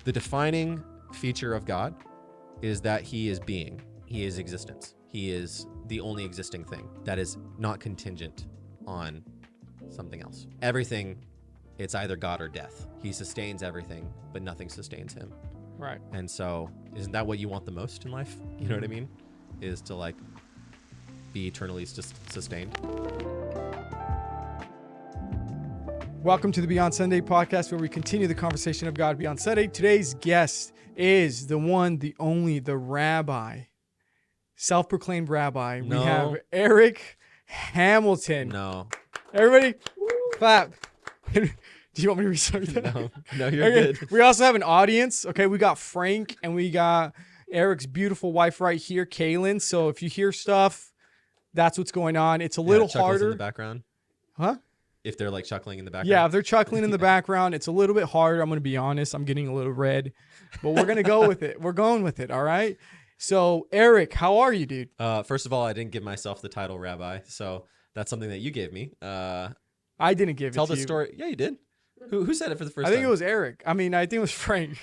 The defining feature of God is that he is being. He is existence. He is the only existing thing that is not contingent on something else. Everything, it's either God or death. He sustains everything, but nothing sustains him. Right. And so, isn't that what you want the most in life? You know what I mean? Is to like be eternally sustained. Welcome to the Byond Sunday podcast, where we continue the conversation of God beyond Sunday. Today's guest is the one, the only, the rabbi, self-proclaimed rabbi. No. We have Eric Hamilton. No. Everybody, clap. Do you want me to restart that? No, you're good. We also have an audience. Okay, we got Frank and we got Eric's beautiful wife right here, Kaylin. So if you hear stuff, that's what's going on. It's a little harder. In the background. Huh? If they're like chuckling in the background. Yeah, if they're chuckling in the background, it's a little bit harder. I'm going to be honest. I'm getting a little red, but we're going to go with it. We're going with it. All right. So Eric, how are you, dude? First of all, I didn't give myself the title rabbi, so that's something that you gave me. I didn't give it to you. Tell the story. Yeah, you did. Who said it for the first time? I think it was Eric. I think it was Frank.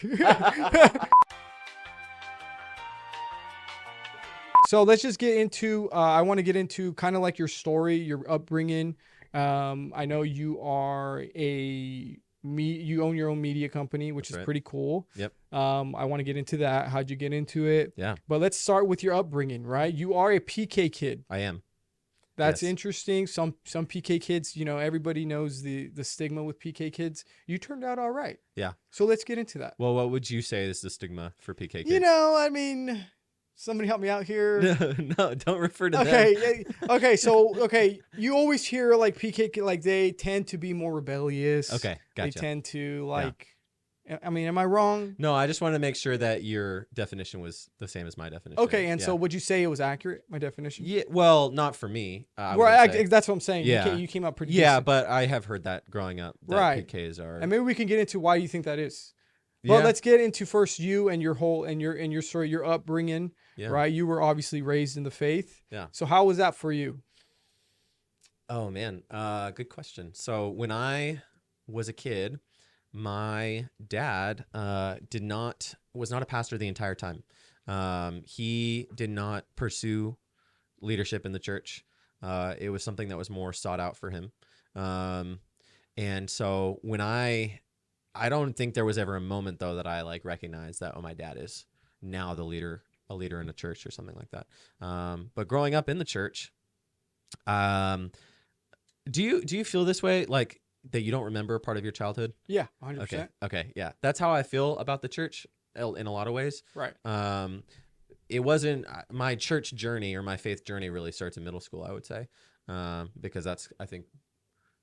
So let's just get into, I want to get into kind of like your story, your upbringing. I know you are you own your own media company, which is pretty cool. Yep. I want to get into that. How'd you get into it? Yeah. But let's start with your upbringing, right? You are a PK kid. I am. That's Yes. interesting. Some PK kids, everybody knows the stigma with PK kids. You turned out all right. Yeah. So let's get into that. Well, what would you say is the stigma for PK kids? Somebody help me out here. No, don't refer to them. Okay. So, you always hear like PK kid, like they tend to be more rebellious. Okay, gotcha. They tend to am I wrong? No, I just wanted to make sure that your definition was the same as my definition. Okay, and so would you say it was accurate, my definition? Yeah, well, not for me. That's what I'm saying. Yeah. You came out pretty Yeah, decent. but I have heard that growing up. That Right. PKs are. And maybe we can get into why you think that is. Yeah. Well, let's get into first you and your whole and your story, your upbringing. Yeah. Right, you were obviously raised in the faith. Yeah. So how was that for you? Oh man, good question. So when I was a kid, my dad was not a pastor the entire time. He did not pursue leadership in the church. It was something that was more sought out for him. And so when I don't think there was ever a moment though that I like recognized that, oh, my dad is now a leader in a church or something like that. But growing up in the church, do you feel this way, like that you don't remember part of your childhood? Yeah, 100%. Okay, yeah. That's how I feel about the church in a lot of ways. Right. It wasn't my church journey or my faith journey really starts in middle school, I would say, because that's, I think,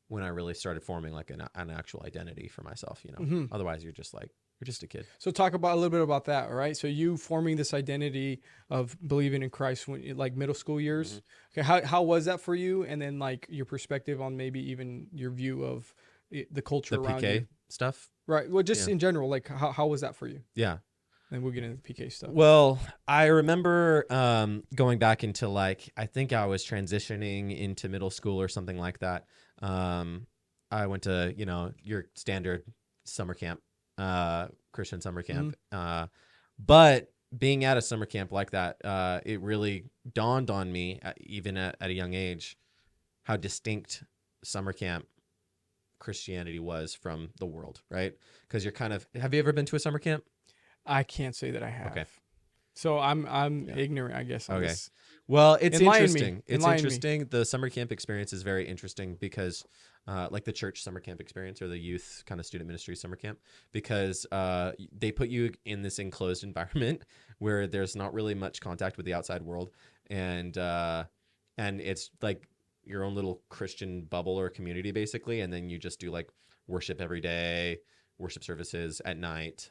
when I really started forming like an actual identity for myself. Mm-hmm. Otherwise you're just a kid. So talk about a little bit about that, right? So you forming this identity of believing in Christ when like middle school years. Mm-hmm. Okay, how was that for you? And then like your perspective on maybe even your view of the culture around PK you. stuff. Right. Well, just in general, like how was that for you? Yeah. And we'll get into the PK stuff. Well, I remember going back into I think I was transitioning into middle school or something like that. I went to, your standard summer camp. Christian summer camp. Mm-hmm. But being at a summer camp like that, it really dawned on me, even at a young age, how distinct summer camp Christianity was from the world, right? Because you're have you ever been to a summer camp? I can't say that I have. Okay. So I'm ignorant, I guess. Okay. Well, it's interesting. It's Enlighten interesting. The summer camp experience is very interesting because like the church summer camp experience or the youth kind of student ministry summer camp, because they put you in this enclosed environment where there's not really much contact with the outside world. And it's like your own little Christian bubble or community basically. And then you just do like worship every day, worship services at night,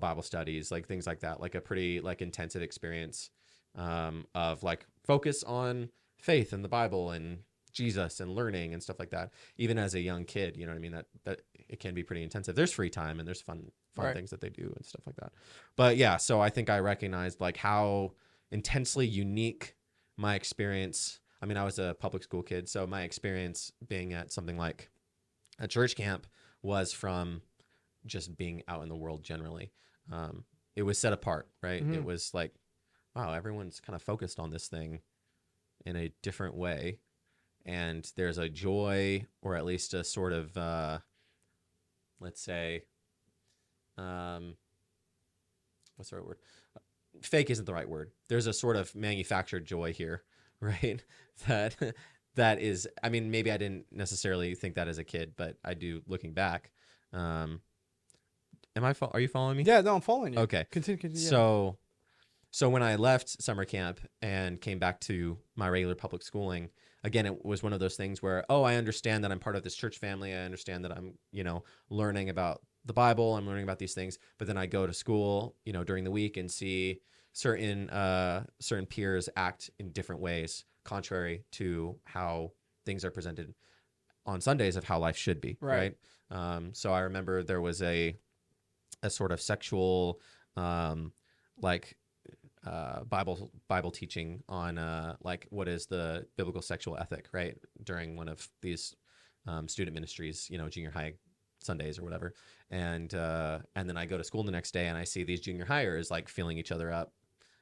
Bible studies, like things like that, like a pretty like intensive experience of like focus on faith and the Bible and Jesus and learning and stuff like that. Even as a young kid, you know what I mean? That it can be pretty intensive. There's free time and there's fun right. things that they do and stuff like that. But yeah, so I think I recognized like how intensely unique my experience. I mean, I was a public school kid, so my experience being at something like a church camp was from just being out in the world generally. It was set apart, right? It was like, wow, everyone's kind of focused on this thing in a different way. And there's a joy, or at least a sort of, let's say, what's the right word? Fake isn't the right word. There's a sort of manufactured joy here, right? that that is, I mean, maybe I didn't necessarily think that as a kid, but I do looking back. Are you following me? Yeah, no, I'm following you. Okay. Continue. Yeah. So when I left summer camp and came back to my regular public schooling, again, it was one of those things where, oh, I understand that I'm part of this church family. I understand that I'm, learning about the Bible. I'm learning about these things. But then I go to school, during the week and see certain peers act in different ways, contrary to how things are presented on Sundays of how life should be. Right. So I remember there was a sort of sexual, Bible teaching on what is the biblical sexual ethic, right? During one of these student ministries, junior high Sundays or whatever. And then I go to school the next day and I see these junior highers like feeling each other up.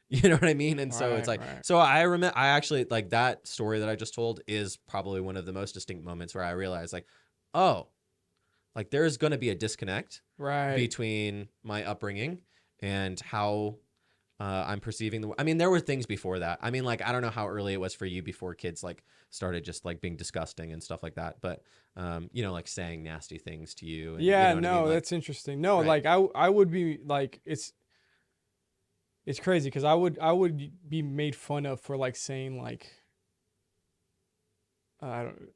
You know what I mean? And so it's like, so I actually like that story that I just told is probably one of the most distinct moments where I realized like, oh, like there's going to be a disconnect between my upbringing and how I'm perceiving I mean, there were things before that. I mean, like, I don't know how early it was for you before kids like started just like being disgusting and stuff like that. But, like saying nasty things to you. And, yeah, you know what I mean? Like, that's interesting. No, like I would be like, it's crazy because I would be made fun of for like saying like, I don't.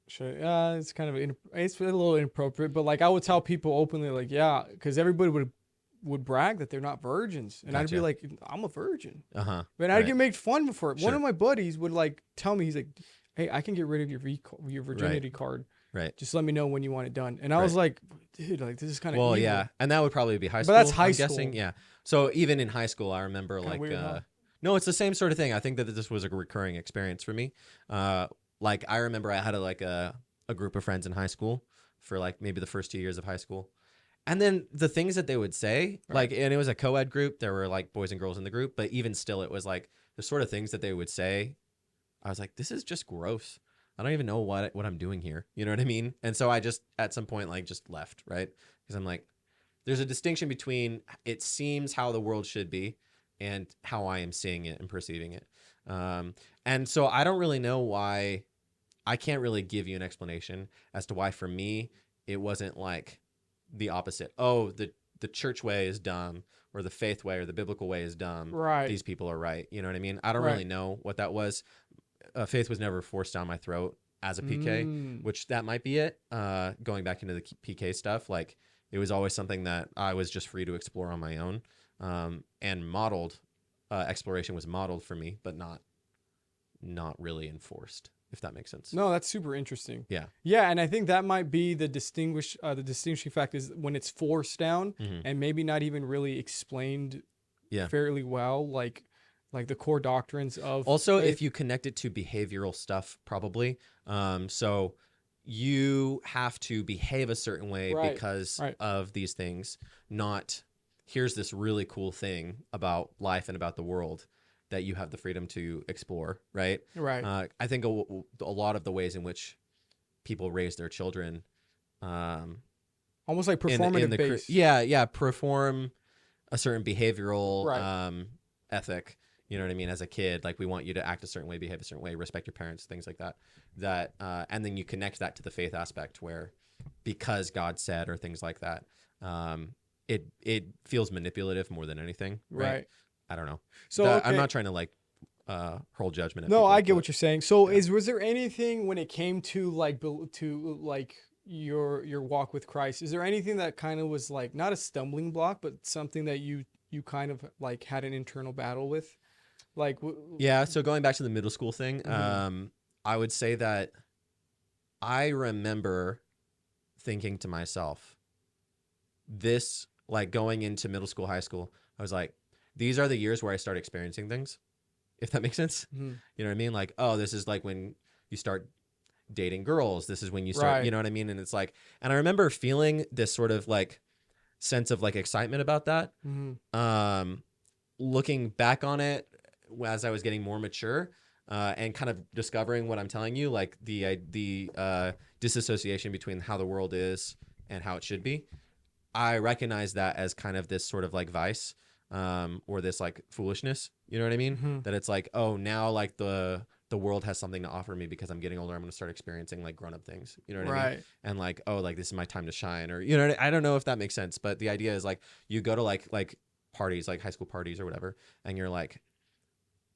It's kind of it's a little inappropriate, but like I would tell people openly, like, yeah, because everybody would brag that they're not virgins, and I'd be like, I'm a virgin. But I'd get made fun for it. Sure. One of my buddies would like tell me, he's like, hey, I can get rid of your virginity card. Right. Just let me know when you want it done. And I was like, dude, like this is kind of evil. Yeah, and that would probably be high school. But that's high school. Guessing. Yeah. So even in high school, I remember kinda like, weird, huh? No, it's the same sort of thing. I think that this was a recurring experience for me. Like I remember I had a group of friends in high school for like maybe the first 2 years of high school. And then the things that they would say, like, and it was a co-ed group, there were like boys and girls in the group, but even still it was like the sort of things that they would say. I was like, this is just gross. I don't even know what I'm doing here. You know what I mean? And so I just at some point like just left, right? Because I'm like, there's a distinction between it seems how the world should be and how I am seeing it and perceiving it. And so I don't really know why. I can't really give you an explanation as to why for me it wasn't like the opposite. Oh, the church way is dumb, or the faith way or the biblical way is dumb. Right. These people are right. You know what I mean? I don't really know what that was. Faith was never forced down my throat as a PK, which that might be it. Going back into the PK stuff, like it was always something that I was just free to explore on my own. And modeled exploration was modeled for me, but not really enforced, if that makes sense. No, that's super interesting. Yeah. Yeah, and I think that might be the distinguishing fact is when it's forced down and maybe not even really explained fairly well, like the core doctrines of also faith. If you connect it to behavioral stuff, probably. So you have to behave a certain way because of these things, not here's this really cool thing about life and about the world that you have the freedom to explore, right? Right. I think a lot of the ways in which people raise their children, almost like performative based. Yeah, perform a certain behavioral ethic. You know what I mean? As a kid, like we want you to act a certain way, behave a certain way, respect your parents, things like that. And then you connect that to the faith aspect, where because God said or things like that, it feels manipulative more than anything, right? I don't know. So I'm not trying to like hurl judgment. No, I get what you're saying. So was there anything when it came to like your walk with Christ? Is there anything that kind of was like not a stumbling block, but something that you kind of like had an internal battle with? Like yeah. So going back to the middle school thing, I would say that I remember thinking to myself, this like going into middle school, high school, I was like, these are the years where I start experiencing things, if that makes sense. You know what I mean? Like, oh, this is like when you start dating girls. This is when you start, you know what I mean? And it's like, and I remember feeling this sort of like sense of like excitement about that. Looking back on it as I was getting more mature, and kind of discovering what I'm telling you, like the disassociation between how the world is and how it should be, I recognize that as kind of this sort of like vice, or this like foolishness. You know what I mean? That it's like, oh, now like the world has something to offer me because I'm getting older. I'm going to start experiencing like grown up things. You know what I mean? And like, oh, like this is my time to shine, or you know, I don't know if that makes sense, but the idea is like you go to like parties, like high school parties or whatever, and you're like,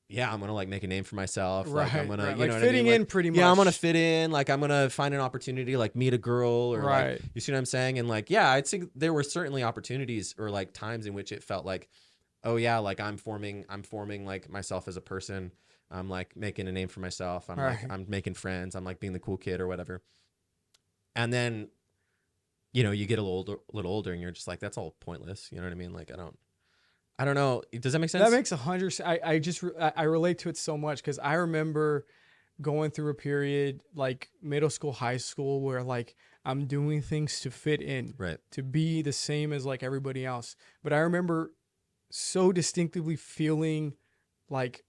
yeah, I'm gonna like make a name for myself. Like I'm gonna, you like know what fitting I mean? in Like, pretty much. yeah, I'm gonna fit in. Like I'm gonna find an opportunity, like meet a girl, or like, you see what I'm saying? And like, yeah, I'd say there were certainly opportunities or like times in which it felt like, oh yeah, like I'm forming like myself as a person. I'm like making a name for myself. I'm like, I'm making friends. I'm like being the cool kid or whatever. And then, you know, you get a little older and you're just like, that's all pointless. You know what I mean? Like, I don't know. Does that make sense? That makes 100. I relate to it so much because I remember going through a period like middle school, high school, where like I'm doing things to fit in, to be the same as like everybody else. But I remember so distinctively feeling like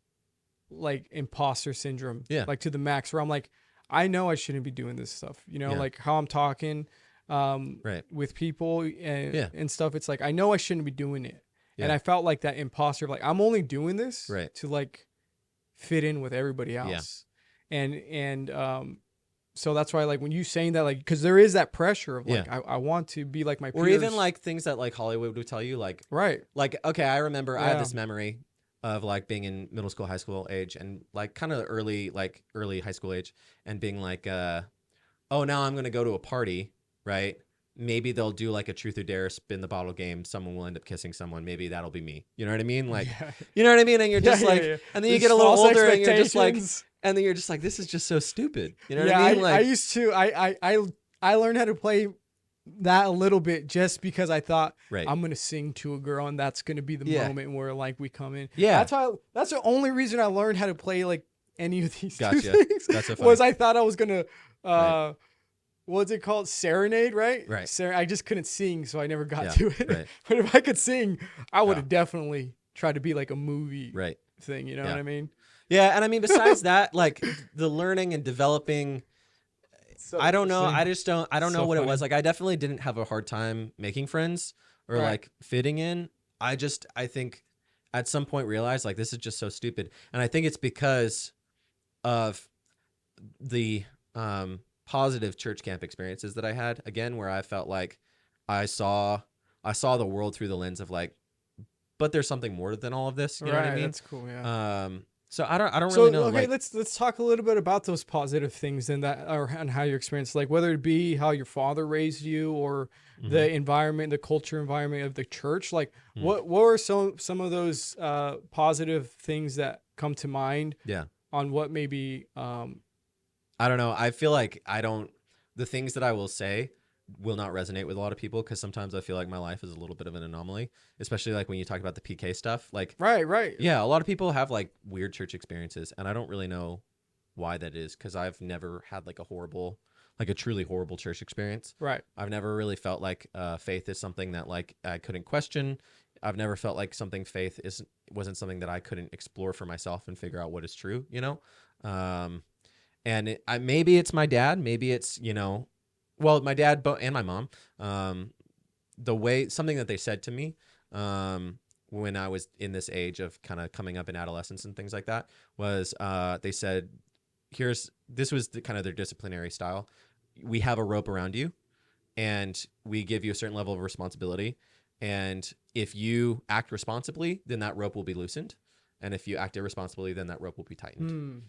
imposter syndrome, like to the max, where I'm like, I know I shouldn't be doing this stuff, you know, like how I'm talking with people and stuff. It's like, I know I shouldn't be doing it. And I felt like that imposter, like I'm only doing this to like fit in with everybody else. And so that's why, like when you saying that, like, cause there is that pressure of like, I want to be like my peers. Or even like things that like Hollywood would tell you, like, like, okay, I remember I had this memory of like being in middle school, high school age, and like kind of early high school age, and being like, oh, now I'm going to go to a party, right? Maybe they'll do like a truth or dare, spin the bottle game. Someone will end up kissing someone. Maybe that'll be me. You know what I mean? Like, you know what I mean? And you're just like, and then you get a little older and you're just like, this is just so stupid. You know what I mean? Like, I used to, I learned how to play that a little bit just because I thought I'm going to sing to a girl and that's going to be the moment where like we come in. That's the only reason I learned how to play like any of these two things. That's so funny. Was I thought I was going to, what's it called? Serenade, right? I just couldn't sing, so I never got to it. But if I could sing, I would have definitely tried to be like a movie thing. You know what I mean? Yeah. And I mean, besides that, like the learning and developing, I don't know. I don't know what it was. Like, I definitely didn't have a hard time making friends or like fitting in. I think at some point realized like, this is just so stupid. And I think it's because of the, positive church camp experiences that I had, again, where I felt like I saw the world through the lens of like, but there's something more than all of this. You know what I mean? That's cool. Yeah. So I don't really know. Okay, like, let's talk a little bit about those positive things and that, or and how you experience, like whether it be how your father raised you or the environment, the culture environment of the church. Like what were some of those positive things that come to mind? On what maybe I don't know. I feel like the things that I will say will not resonate with a lot of people because sometimes I feel like my life is a little bit of an anomaly, especially like when you talk about the PK stuff. Like, yeah, a lot of people have like weird church experiences, and I don't really know why that is because I've never had like a truly horrible church experience. I've never really felt like faith is something that like I couldn't question. I've never felt like faith wasn't something that I couldn't explore for myself and figure out what is true, you know? And maybe it's my dad, maybe it's, you know, well, my dad and my mom, something that they said to me when I was in this age of kind of coming up in adolescence and things like that was they said, this was kind of their disciplinary style. We have a rope around you and we give you a certain level of responsibility. And if you act responsibly, then that rope will be loosened. And if you act irresponsibly, then that rope will be tightened.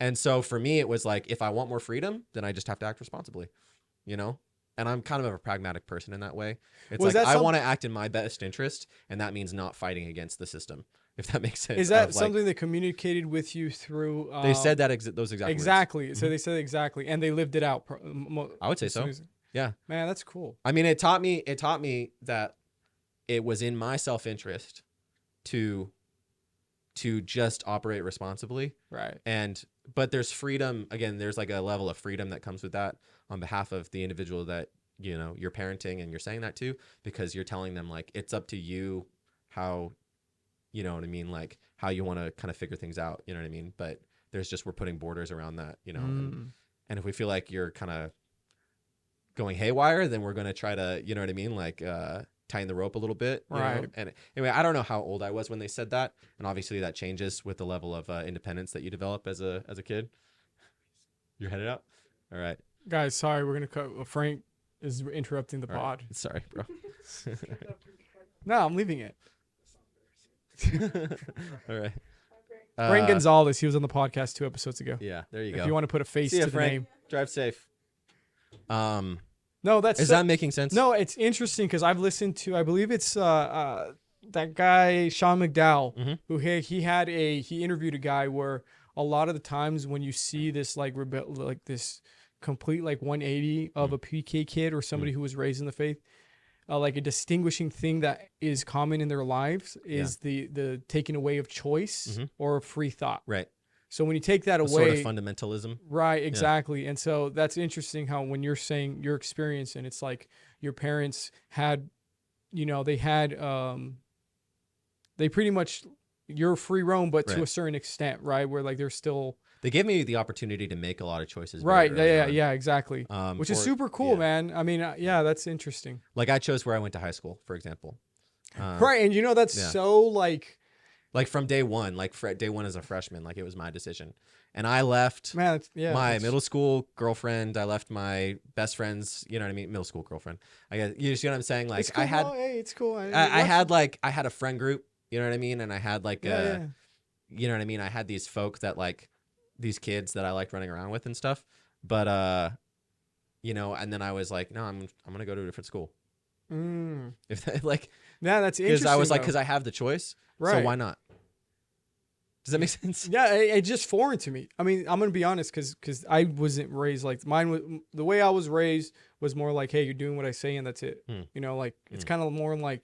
And so for me, it was like, if I want more freedom, then I just have to act responsibly, you know? And I'm kind of a pragmatic person in that way. It's like, I want to act in my best interest, and that means not fighting against the system, if that makes sense. Is that something they communicated with you through? They said that those exact words. Exactly. So they said exactly, and they lived it out. I would say so. Yeah. Man, that's cool. I mean, it taught me that it was in my self-interest to just operate responsibly. But there's freedom. Again, there's like a level of freedom that comes with that on behalf of the individual that you're parenting and you're saying that to, because you're telling them like it's up to you how, you know what I mean, like how you want to kind of figure things out, you know what I mean? But we're putting borders around that, and if we feel like you're kind of going haywire, then we're going to try to, you know what I mean, like tighten the rope a little bit, you Right. know? And anyway, I don't know how old I was when they said that, and obviously that changes with the level of independence that you develop as a kid. You're headed out. All right. Guys, sorry, we're gonna cut. Frank is interrupting the All right. pod. Sorry, bro. No, I'm leaving it. All right. Frank Gonzalez, he was on the podcast 2 episodes ago. Yeah, there you go. If you want to put a face See ya, to the Frank. name. Drive safe. No, that's Is that making sense? no. It's interesting because I've listened to. I believe it's that guy Sean McDowell, Mhm. who he interviewed a guy where a lot of the times when you see this like this complete like 180 of a PK kid or somebody who was raised in the faith, like a distinguishing thing that is common in their lives is the taking away of choice or free thought. Right. So when you take that away, Sort of fundamentalism. right, exactly. And so that's interesting how when you're saying your experience and it's like your parents had, they pretty much, you're free roam, but to Right. a certain extent, right? Where like they're still, They gave me the opportunity to make a lot of choices. very right. early on. Yeah, exactly. Which is super cool, yeah. man. I mean, yeah, that's interesting. Like I chose where I went to high school, for example. Right. And that's yeah. so like, Like from day one, like day one as a freshman, like it was my decision. And I left man, my middle school girlfriend. I left my best friend's, you know what I mean? Middle school girlfriend. I guess, you see what I'm saying? Like it's cool. I had, Hey, it's cool. I had a friend group, you know what I mean? And I had like, yeah. you know what I mean? I had these folk that like, these kids that I liked running around with and stuff. But, and then I was like, no, I'm going to go to a different school. If like, yeah, that's interesting. because I was like, though. because I have the choice. Right. So why not? Does that make sense? Yeah, it's just foreign to me. I mean, I'm gonna be honest, because I wasn't raised like mine. Was the way I was raised was more like, hey, you're doing what I say and that's it. Like it's kind of more like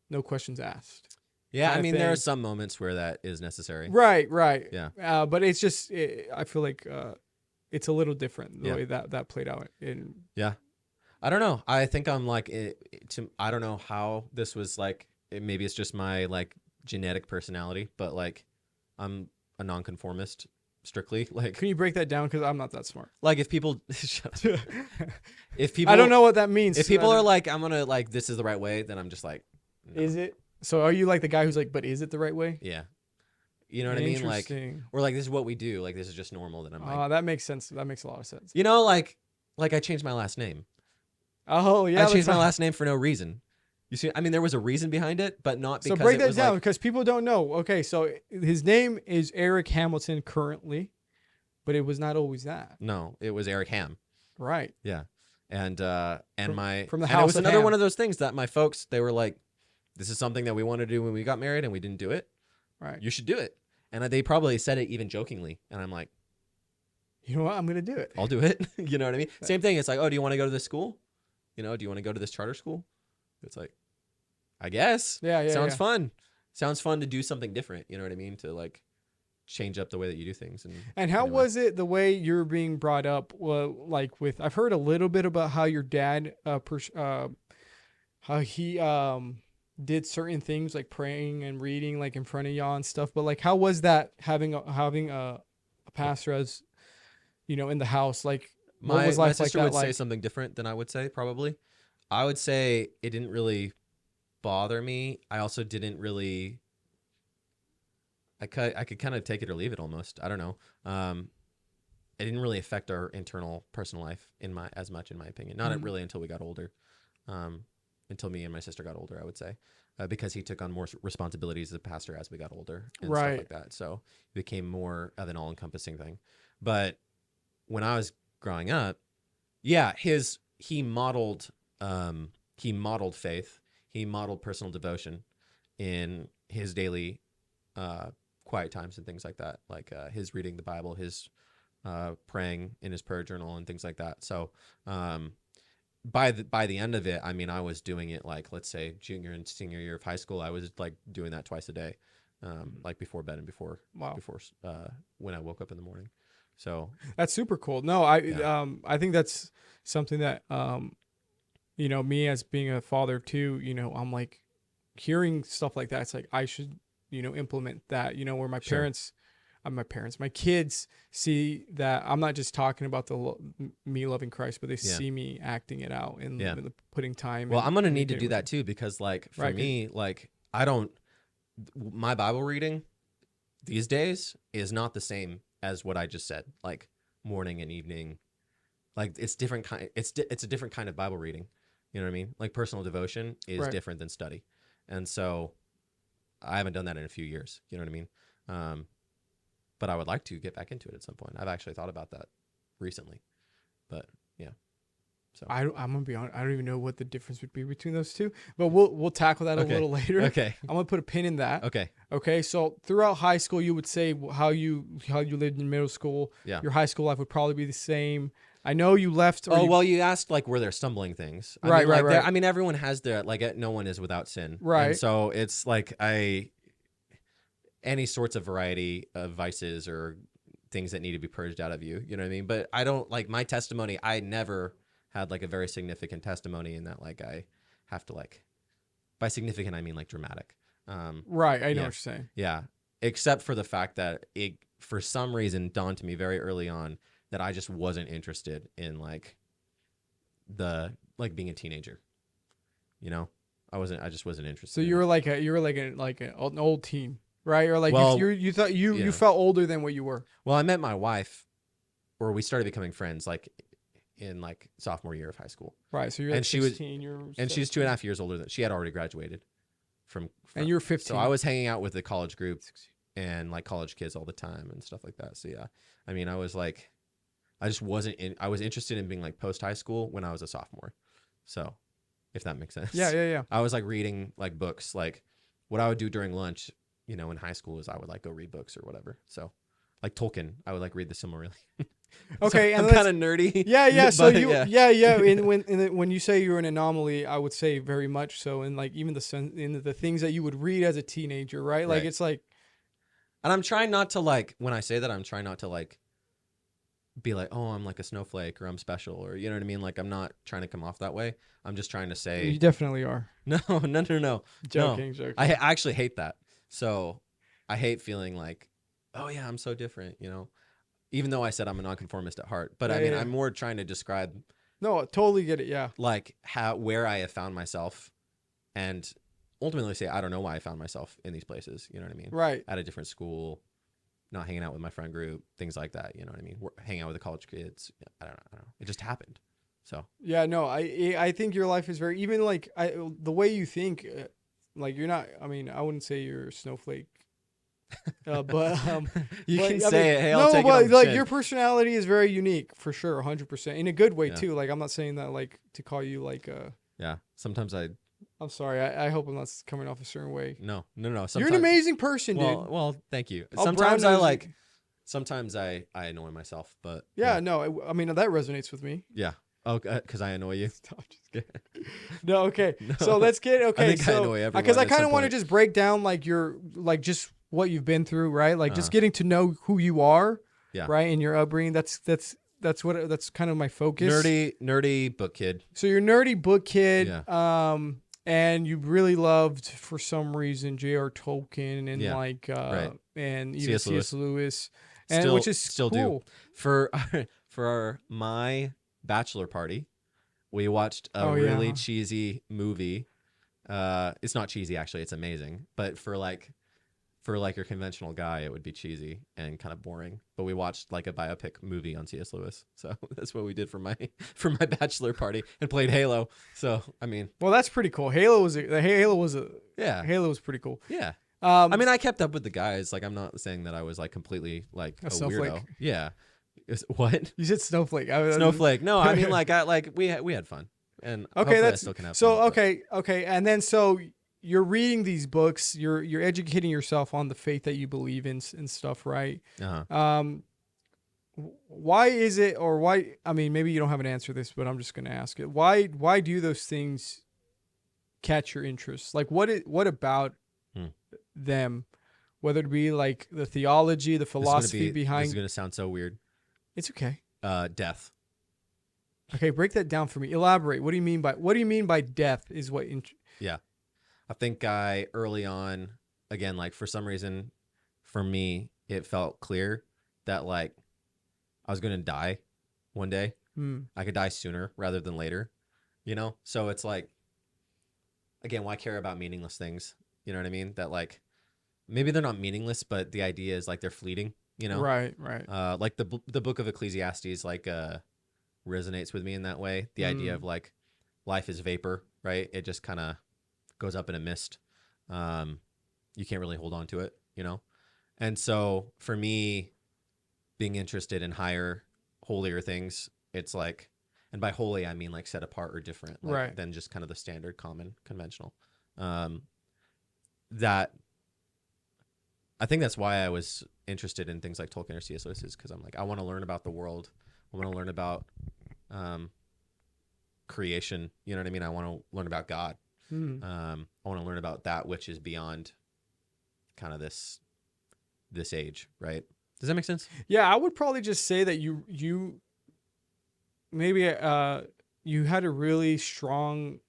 no questions asked. Yeah, kinda I mean, there are thing. some moments where that is necessary. Right. Yeah. But it's just I feel like it's a little different the Yeah. way that played out. And Yeah. I don't know. I think I'm like, I don't know how this was like, maybe it's just my like genetic personality, but like I'm a nonconformist strictly. Like, can you break that down? Because I'm not that smart. like if people, shut up. If people, I don't know what that means. If people are like, I'm going to like, this is the right way, then I'm just like, no. Is it? So are you like the guy who's like, but is it the right way? Yeah. You know what I mean? Like, Interesting. or like, this is what we do. Like, this is just normal. That I'm like, That makes sense. That makes a lot of sense. like I changed my last name. Oh yeah. I changed my last name for no reason. You see, I mean, there was a reason behind it, but not because So break it that was down like, because people don't know. Okay, so his name is Eric Hamilton currently, but it was not always that. no, it was Eric Ham. Right. Yeah. And From the and house it was of another Ham. one of those things that my folks, they were like, this is something that we want to do when we got married and we didn't do it. Right. You should do it. And they probably said it even jokingly. And I'm like, You know what? I'm gonna do it. I'll do it. You know what I mean? Same thing. It's like, oh, do you want to go to this school? Do you want to go to this charter school? It's like, I guess. Yeah. Sounds fun. Sounds fun to do something different. You know what I mean? To like change up the way that you do things. And how anyway. was it the way you're being brought up? Well, like with I've heard a little bit about how your dad, how he did certain things like praying and reading like in front of y'all and stuff. But like, how was that having a pastor as in the house? Like, what My was life sister like would that say like? something different than I would say, probably. I would say it didn't really bother me. I also didn't really. I could kind of take it or leave it almost. I don't know. It didn't really affect our internal personal life as much, in my opinion. Not really until we got older. Until me and my sister got older, I would say, because he took on more responsibilities as a pastor as we got older and stuff Right. like that. So it became more of an all-encompassing thing. But when I was growing up, yeah, he modeled faith. He modeled personal devotion in his daily quiet times and things like that, like his reading the Bible, his praying in his prayer journal and things like that. So by the end of it, I mean, I was doing it like, let's say junior and senior year of high school, I was like doing that twice a day, like before bed and before when I woke up in the morning. So That's super cool. No, I think that's something that me as being a father too, I'm like hearing stuff like that. It's like I should, implement that, where Sure. my kids see that I'm not just talking about me loving Christ, but they Yeah. see me acting it out and Yeah. putting time. Well, and I'm gonna need to communicating do with that them. too because, like, for Right. me, like, I don't. My Bible reading these days is not the same as what I just said. Like morning and evening, like it's different kind. It's a different kind of Bible reading. You know what I mean? Like personal devotion is Right. different than study, and so I haven't done that in a few years. You know what I mean? Um, but I would like to get back into it at some point. I've actually thought about that recently, but yeah. So I'm gonna be honest. I don't even know what the difference would be between those two, but we'll tackle that a okay, little later. okay, I'm gonna put a pin in that. okay, Okay. So throughout high school, you would say how you lived in middle school. yeah. Your high school life would probably be the same. I know you left. Or Oh you, well, you asked like were there stumbling things? I right, mean, right, like right, I mean, everyone has their like no one is without sin, and right. so it's like any sorts of variety of vices or things that need to be purged out of you. You know what I mean? But I don't like my testimony. I never had like a very significant testimony in that like I have to like by significant I mean like dramatic. Right. I know Yeah, what you're saying. yeah. Except for the fact that it for some reason dawned to me very early on that I just wasn't interested in like being a teenager. You know, I just wasn't interested. So in you were it. like an old teen, right? Or like Well, you thought you yeah. felt older than what you were. Well, I met my wife, or we started becoming friends like in like sophomore year of high school, Right. So you're and like she was 16. You're and she's 2.5 years older than she had already graduated from and you're 15. so I was hanging out with the college group and like college kids all the time and stuff like that. So yeah, I mean, I was like, I just wasn't in. I was interested in being like post high school when I was a sophomore. So, if that makes sense. Yeah. Yeah. Yeah. I was like reading like books. Like what I would do during lunch, in high school is I would like go read books or whatever. So, like Tolkien, I would like read the Silmarillion. Okay. So And I'm kind of nerdy. Yeah, yeah. So but, you, yeah. When you say you're an anomaly, I would say very much so. And like even in the things that you would read as a teenager, right? Like Right. it's like And I'm trying not to like when I say that I'm trying not to like be like, oh, I'm like a snowflake or I'm special or you know what I mean. Like I'm not trying to come off that way. I'm just trying to you say definitely are. no. Joking. I actually hate that. So I hate feeling like, oh yeah, I'm so different. Even though I said I'm a nonconformist at heart, but I mean, Yeah. I'm more trying to describe No, I totally get it. Yeah. like where I have found myself, and ultimately say I don't know why I found myself in these places. You know what I mean? Right. At a different school, not hanging out with my friend group, things like that. You know what I mean? Hanging out with the college kids. I don't know. It just happened. So Yeah. No, I think your life is very even like the way you think, like you're not. I mean, I wouldn't say you're a snowflake. But you but, can I say mean, it. Hey, no, I'll take it but on the like chin. your personality is very unique for sure, 100% in a good way Yeah. too. Like I'm not saying that like to call you like Yeah. Sometimes I'm sorry. I hope I'm not coming off a certain way. no. Sometimes, You're an amazing person, dude. well, thank you. Oh, Sometimes Brown I knows like. you. Sometimes I annoy myself, but Yeah, no, I mean that resonates with me. yeah. Oh, because I annoy you. Stop, just kidding. No, okay. No. So let's get okay. I think I so annoy everyone because I at kind some of want to point. just break down like your like just what you've been through, right? Like just Uh-huh. getting to know who you are, Yeah. right, and your upbringing. That's kind of my focus. Nerdy book kid. So you're a nerdy book kid, Yeah. and you really loved for some reason J.R. Tolkien and Yeah, like right. and even C.S. C.S. Lewis, and Still, which is still cool. do. For my bachelor party, we watched a Oh, really yeah. cheesy movie. It's not cheesy actually; it's amazing. But for your conventional guy, it would be cheesy and kind of boring. But we watched like a biopic movie on C.S. Lewis, so that's what we did for my bachelor party and played Halo. So I mean, Well, that's pretty cool. Halo was yeah, Halo was pretty cool. yeah. I I mean, I kept up with the guys. Like, I'm not saying that I was like completely like A a snowflake. weirdo. Yeah. What? you said snowflake. Snowflake? No, I mean like we had fun, and Okay, hopefully I that's still can have so. fun, but- Okay, and then so you're reading these books. You're educating yourself on the faith that you believe in and stuff, right? Uh-huh. Why is it, or why? I mean, maybe you don't have an answer to this, but I'm just going to ask it. Why do those things catch your interest? Like, what about Hmm. them? Whether it be like the theology, the philosophy This behind. is gonna sound so weird. It's okay. Death. Okay, break that down for me. Elaborate. What do you mean by death is what Yeah. I think early on, again, like for some reason, for me, it felt clear that like I was going to die one day. Hmm. I could die sooner rather than later, you know? So it's like, again, why care about meaningless things? You know what I mean? That like, maybe they're not meaningless, but the idea is like they're fleeting, you know? Right, right. Like the book of Ecclesiastes, like, resonates with me in that way. The idea of Mm. like life is vapor, right? It just kind of goes up in a mist. You can't really hold on to it, you know? And so for me, being interested in higher, holier things, it's like, and by holy, I mean like set apart or different, like Right. than just kind of the standard, common, conventional. That I think that's why I was interested in things like Tolkien or C.S. Lewis, is because I'm like, I want to learn about the world. I want to learn about creation. You know what I mean? I want to learn about God. Hmm. I want to learn about that which is beyond kind of this age, right? Does that make sense? Yeah, I would probably just say that you maybe you had a really strong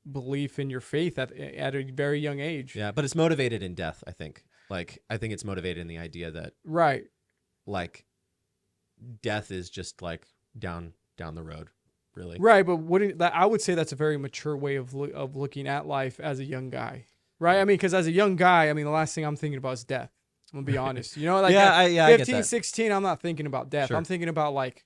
belief in your faith at a very young age. Yeah, but it's motivated in death, I think. Like, I think it's motivated in the idea that Right. like death is just like down the road, really. Right, but I would say that's a very mature way of looking at life as a young guy. Right? I mean, because as a young guy, I mean, the last thing I'm thinking about is death. I'm gonna be honest. You know, like Yeah, at I get 15, that. 16, I'm not thinking about death. Sure. I'm thinking about like,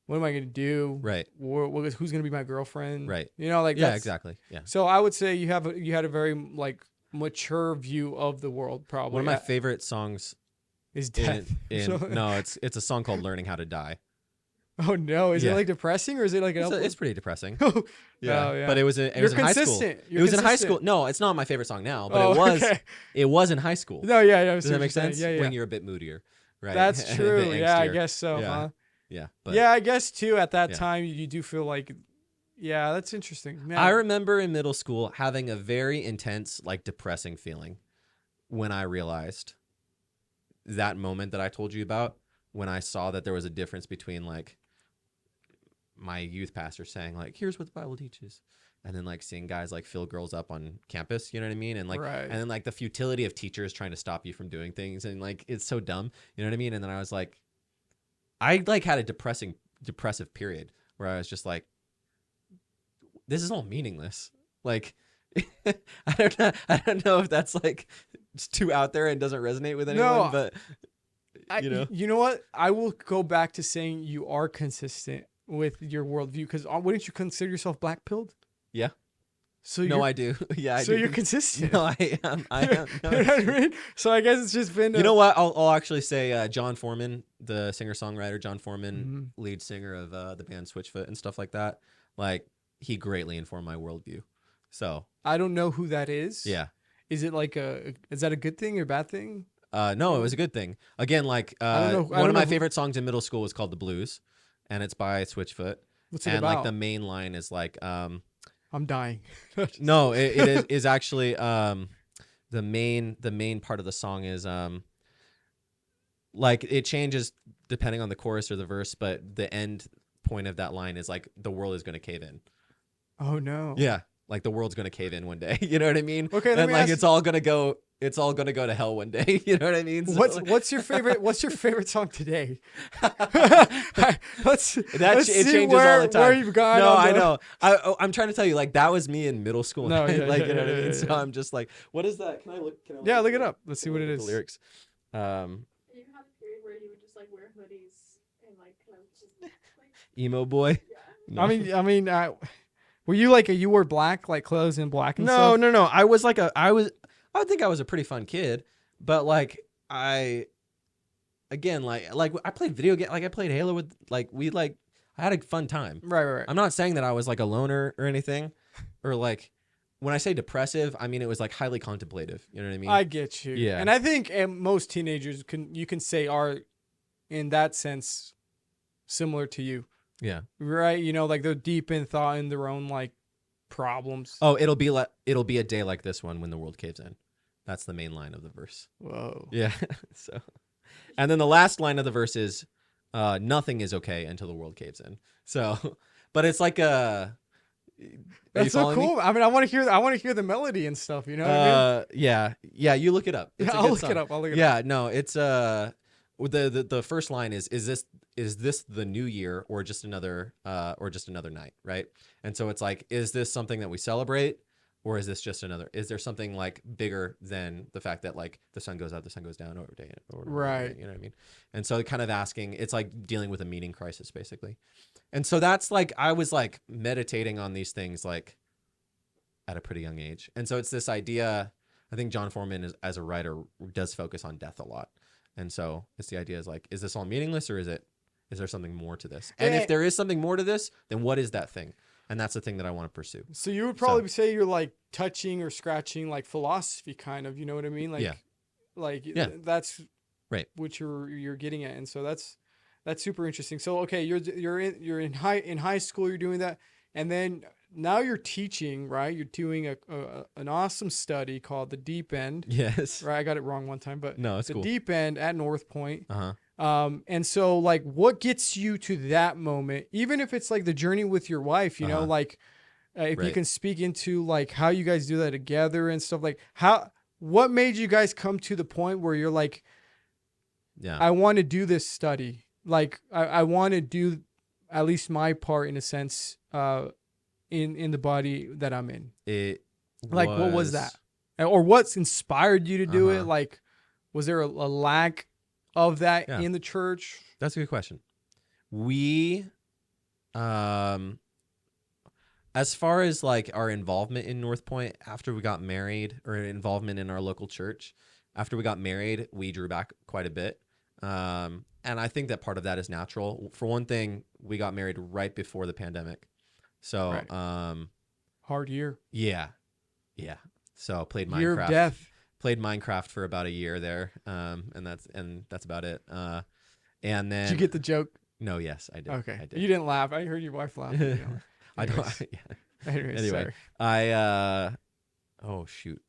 what am I gonna do? Right. Who's gonna be my girlfriend? Right. You know, like Yeah, that's, exactly. Yeah. So I would say you had a very like mature view of the world. Probably One of my favorite songs is death. no, it's a song called "Learning How to Die." Oh no, is it Yeah. like depressing or is it like an? It's pretty depressing. Oh, Yeah. yeah. But it was in high school. consistent. It was in high school. No, it's not my favorite song now, but Oh, it was. okay. It was in high school. No, yeah, yeah. I Does see that what make you're saying. sense? Yeah, yeah. When you're a bit moodier, right? That's A bit true. Yeah, I angstier. guess so. Yeah. Huh? Yeah. But Yeah, I guess too. At that Yeah. time, you do feel like, yeah, that's interesting. Man. I remember in middle school having a very intense, like depressing feeling when I realized that moment that I told you about, when I saw that there was a difference between like my youth pastor saying like, here's what the Bible teaches, and then like seeing guys like fill girls up on campus, you know what I mean? And like, Right. and then like the futility of teachers trying to stop you from doing things, and like, it's so dumb, you know what I mean? And then I was like, I like had a depressive period where I was just like, this is all meaningless. Like, I don't know if that's like just too out there and doesn't resonate with anyone, No, but you know. You know what? I will go back to saying you are consistent with your worldview because wouldn't you consider yourself black pilled? Yeah. So No, I do. Yeah, I so do. you're consistent. No, I am. I am. No, You know what I mean? So I guess it's just been. you know what? I'll actually say John Foreman, the singer-songwriter, John Foreman, Mhm. lead singer of the band Switchfoot and stuff like that. Like, he greatly informed my worldview. So I don't know who that is. yeah. Is it like is that a good thing or bad thing? No, it was a good thing. Again, like I don't one of know my who- favorite songs in middle school was called "The Blues," and it's by Switchfoot. What's it And about? like the main line is like, I'm dying. no, it is actually the main part of the song is like it changes depending on the chorus or the verse, but the end point of that line is like the world is going to cave in. Oh no. Yeah, like the world's going to cave in one day. You know what I mean? Okay, let and me like ask- it's all going to go to hell one day. You know what I mean? So, What's your favorite song today? let's it see changes where, all the time. Where you've gone. No, on I the- know. I'm trying to tell you, like that was me in middle school. No, yeah, like yeah, you know yeah, what I mean. yeah, So yeah. I'm just like, what is that? Can I look? Yeah, look it up. Let's see what it The is. lyrics. You had a period where you would just like wear hoodies and like kind of just like Emo boy. yeah. No. I mean, were you like you wore black like clothes and black and No, stuff? no, no. I would think I was a pretty fun kid, but like again, like I played video game, like I played Halo with I had a fun time. Right. I'm not saying that I was like a loner or anything, or like when I say depressive, I mean it was like highly contemplative. You know what I mean? I get you. Yeah. And I think most teenagers you can say are in that sense similar to you. yeah. Right? You know, like they're deep in thought in their own like problems. Oh, it'll be a day like this one when the world caves in. That's the main line of the verse. Whoa. Yeah. So, and then the last line of the verse is, nothing is okay until the world caves in. So, but it's like a. Are you That's so following me? cool. I mean, I want to hear the melody and stuff. You know what I mean? Yeah. You look it up. It's Yeah, a I'll good look song. it up. I'll look it up. Yeah, no, it's the first line is this the new year or just another night, right? And so it's like, is this something that we celebrate, or is this just another? Is there something like bigger than the fact that like the sun goes up, the sun goes down over day, or Right. you know what I mean? And so kind of asking, it's like dealing with a meaning crisis basically. And so that's like I was like meditating on these things like at a pretty young age. And so it's this idea. I think John Foreman as a writer does focus on death a lot. And so it's the idea is like, is this all meaningless, or is there something more to this? And if there is something more to this, then what is that thing? And that's the thing that I want to pursue. So you would probably say you're like touching or scratching like philosophy kind of, you know what I mean? Like, that's right. what you're getting at. And so that's super interesting. So, okay, you're in high school, you're doing that. And then now you're teaching, right? You're doing an awesome study called the Deep End. Yes. Right. I got it wrong one time, but no, it's the cool. Deep End at North Point. Uh-huh. And so like what gets you to that moment, even if it's like the journey with your wife, you know, like if you can speak into like how you guys do that together and stuff, like what made you guys come to the point where you're like, I want to do this study. Like I want to do at least my part in a sense, in the body that I'm in. What was that? Or what's inspired you to do it? Like, was there a lack of that in the church? That's a good question. We, as far as like our involvement in North Point after we got married, or involvement in our local church, after we got married, we drew back quite a bit. And I think that part of that is natural. For one thing, we got married right before the pandemic. So, hard year. Yeah. So played Minecraft. Year of death. Played Minecraft for about a year there, and that's about it. And then did you get the joke? No, yes, I did. Okay, I did. You didn't laugh. I heard your wife laugh. You know. I don't. Anyway, sorry. Oh shoot,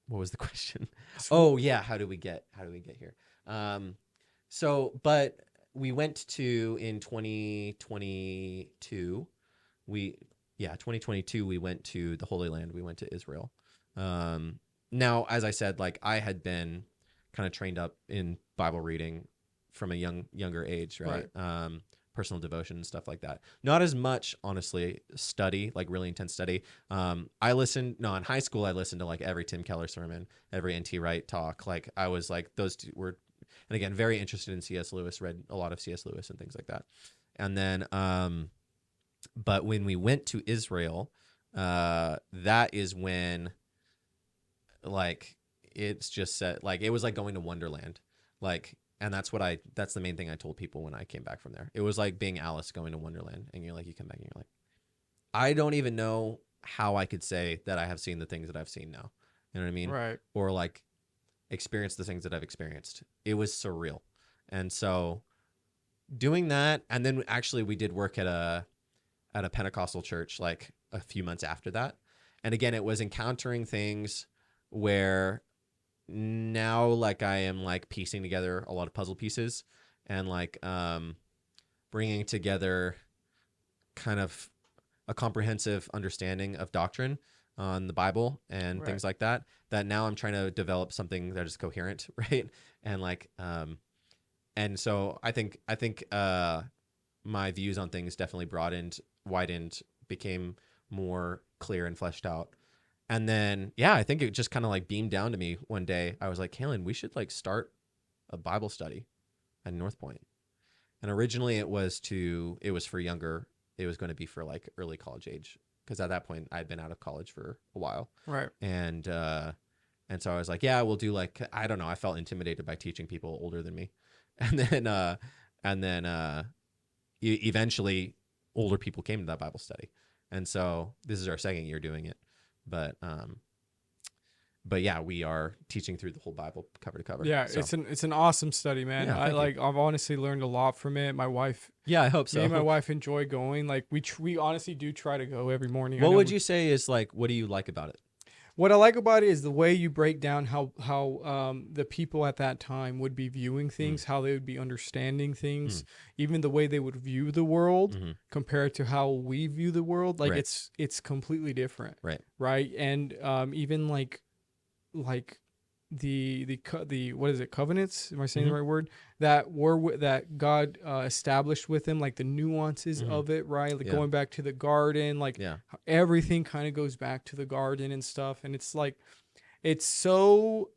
what was the question? Oh yeah, how do we get here? But we went to in 2022. 2022 we went to the Holy Land. We went to Israel. Now, as I said, like I had been kind of trained up in Bible reading from a younger age, right? Personal devotion and stuff like that. Not as much, honestly, study, like really intense study. In high school, I listened to like every Tim Keller sermon, every N.T. Wright talk. Like I was like, those two were, and again, very interested in C.S. Lewis, read a lot of C.S. Lewis and things like that. And then, but when we went to Israel, that is when, like, it's just said, like, it was like going to Wonderland. Like, and that's the main thing I told people when I came back from there. It was like being Alice going to Wonderland, and you come back and you're like, I don't even know how I could say that I have seen the things that I've seen now. You know what I mean? Right. Or like experience the things that I've experienced. It was surreal. And so doing that, and then actually we did work at a Pentecostal church like a few months after that. And again, it was encountering things where now like I am like piecing together a lot of puzzle pieces and like bringing together kind of a comprehensive understanding of doctrine on the Bible and things like that now I'm trying to develop something that is coherent, right? And like and so I think my views on things definitely widened, became more clear and fleshed out. And then, I think it just kind of like beamed down to me one day. I was like, Kaylin, we should like start a Bible study at North Point. And originally it was for younger. It was going to be for like early college age. Because at that point I'd been out of college for a while. Right. And so I was like, we'll do like, I don't know. I felt intimidated by teaching people older than me. And then eventually older people came to that Bible study. And so this is our second year doing it. But yeah, we are teaching through the whole Bible cover to cover. Yeah, so. It's an awesome study, man. Yeah, I've honestly learned a lot from it. My wife. Yeah, I hope so. Me and my wife enjoy going. Like we honestly do try to go every morning. What would you say is like? What do you like about it? What I like about it is the way you break down how the people at that time would be viewing things, how they would be understanding things, even the way they would view the world compared to how we view the world. Like it's completely different, right? And even like the what is it, covenants? Am I saying the right word? That God established with him, like the nuances of it, right? Like going back to the garden, like everything kind of goes back to the garden and stuff. And it's like it's so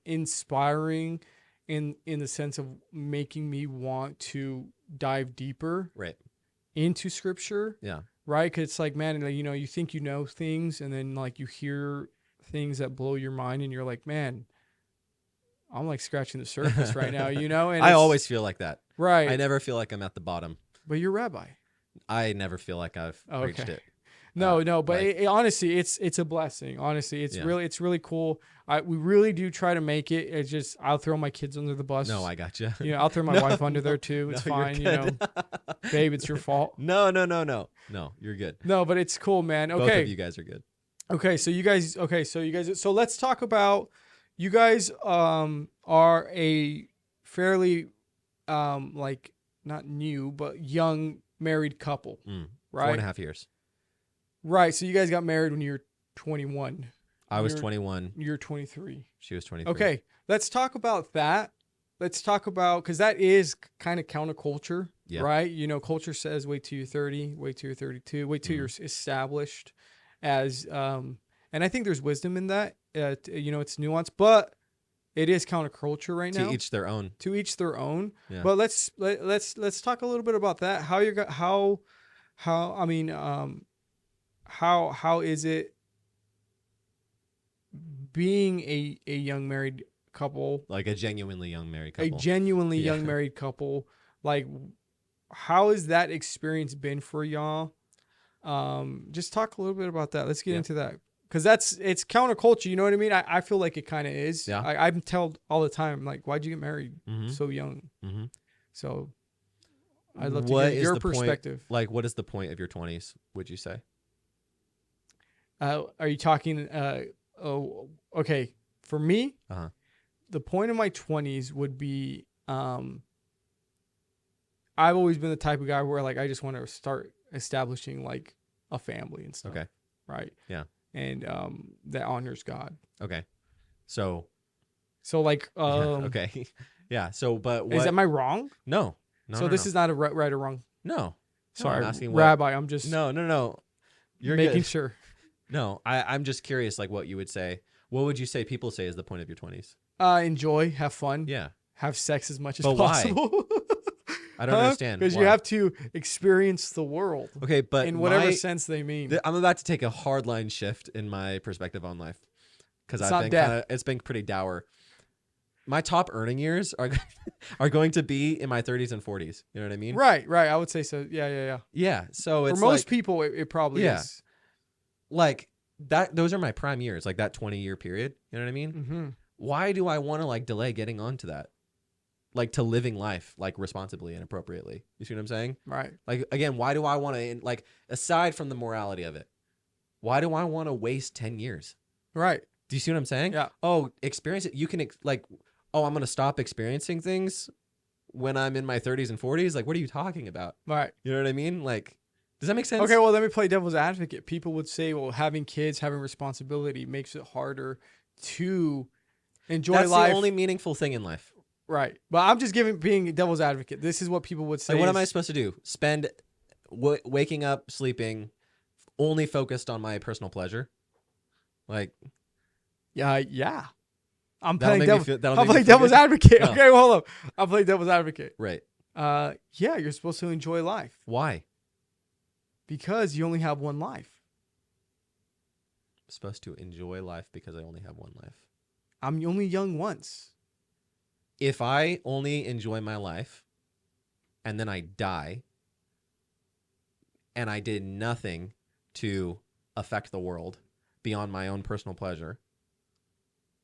inspiring in the sense of making me want to dive deeper into scripture. Yeah. Right? Because it's like, man, you know, you think you know things, and then like you hear things that blow your mind, and you're like, man, I'm like scratching the surface right now, you know? And I always feel like that. Right. I never feel like I'm at the bottom. But you're a rabbi. I never feel like I've reached it. No, but honestly, it's a blessing. Honestly, it's really cool. We really do try to make it. It's just I'll throw my kids under the bus. No, I got you. You know, I'll throw my wife under there too. It's fine, you know. Babe, it's your fault. No, you're good. No, but it's cool, man. Okay. Both of you guys are good. So let's talk about you guys are a fairly like not new but young married couple, right? 4.5 years. Right. So you guys got married when you were 21. I was 21. You're 23. She was 23. Okay. Let's talk about that. Let's talk about, because that is kind of counterculture, right? You know, culture says wait till you're 30, wait till you're 32, wait till you're established as, and I think there's wisdom in that. You know, it's nuanced, but it is counterculture right now. To each their own. To each their own. Yeah. But let's talk a little bit about that. How is it being a young married couple? Like a genuinely young married couple. A genuinely young married couple. Like, how has that experience been for y'all? Just talk a little bit about that. Let's get into that. Because it's counterculture, you know what I mean? I feel like it kind of is. Yeah. I'm told all the time, like, why'd you get married so young? So I'd love to hear your perspective. Like, what is the point of your 20s, would you say? Are you talking, okay, for me, the point of my 20s would be, I've always been the type of guy where, like, I just want to start establishing, like, a family and stuff. Okay. Right? Yeah. And that honors God. Okay. So like, okay. Yeah. So, but what? Am I wrong? No. So this is not a right or wrong. No. Sorry, I'm asking Rabbi. I'm just no. You're making good. sure. No, I'm just curious, like what you would say. What would you say people say is the point of your 20s? Enjoy, have fun. Yeah. Have sex as much as But possible. Why? I don't understand. Because you have to experience the world. Okay, but in whatever sense they mean. I'm about to take a hard line shift in my perspective on life because it's been pretty dour. My top earning years are going to be in my 30s and 40s. You know what I mean? Right. I would say so. Yeah. Yeah. So it's for most people, it probably is. Like that. Those are my prime years, like that 20-year period. You know what I mean? Mm-hmm. Why do I want to like delay getting onto that? Like to living life like responsibly and appropriately. You see what I'm saying? Right. Like, again, why do I want to, like, aside from the morality of it, why do I want to waste 10 years? Right. Do you see what I'm saying? Yeah. Oh, experience it. You can I'm going to stop experiencing things when I'm in my 30s and 40s. Like, what are you talking about? Right. You know what I mean? Like, does that make sense? Okay. Well, let me play devil's advocate. People would say, well, having kids, having responsibility makes it harder to enjoy life. That's the only meaningful thing in life. Right. But I'm just being devil's advocate. This is what people would say. Like, what am I supposed to do? Spend waking up, sleeping, only focused on my personal pleasure? Like, yeah. I'm that'll playing make devil's advocate. No. Okay, well, hold up. I'm playing devil's advocate. Right. Yeah, you're supposed to enjoy life. Why? Because you only have one life. I'm supposed to enjoy life because I only have one life. I'm only young once. If I only enjoy my life and then I die and I did nothing to affect the world beyond my own personal pleasure,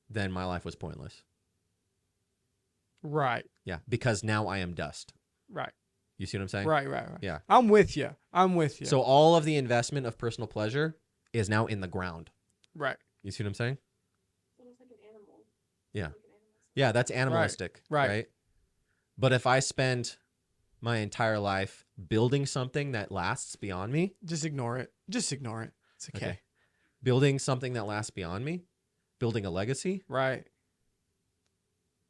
then my life was pointless. Right. Yeah, because now I am dust. Right. You see what I'm saying? Right. Yeah. I'm with you. So all of the investment of personal pleasure is now in the ground. Right. You see what I'm saying? It's almost like an animal. Yeah. Like an animal. Yeah, that's animalistic, Right. right? But if I spend my entire life building something that lasts beyond me, Just ignore it. Just ignore it. It's okay. building something that lasts beyond me, building a legacy, Right.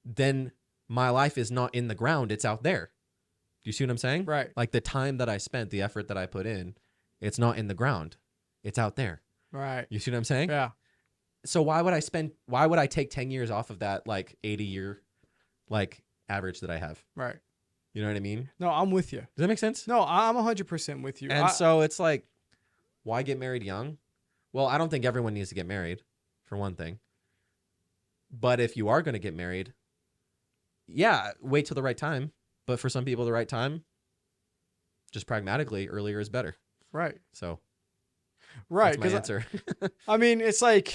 then my life is not in the ground, it's out there. Do you see what I'm saying? Right. Like the time that I spent, the effort that I put in, it's not in the ground. It's out there. Right. You see what I'm saying? Yeah. So why would I take 10 years off of that like 80-year like average that I have? Right. You know what I mean? No, I'm with you. Does that make sense? No, I'm 100% with you. And so it's like, why get married young? Well, I don't think everyone needs to get married, for one thing. But if you are going to get married, yeah, wait till the right time. But for some people, the right time, just pragmatically, earlier is better. Right. So Right. that's my answer. I mean, it's like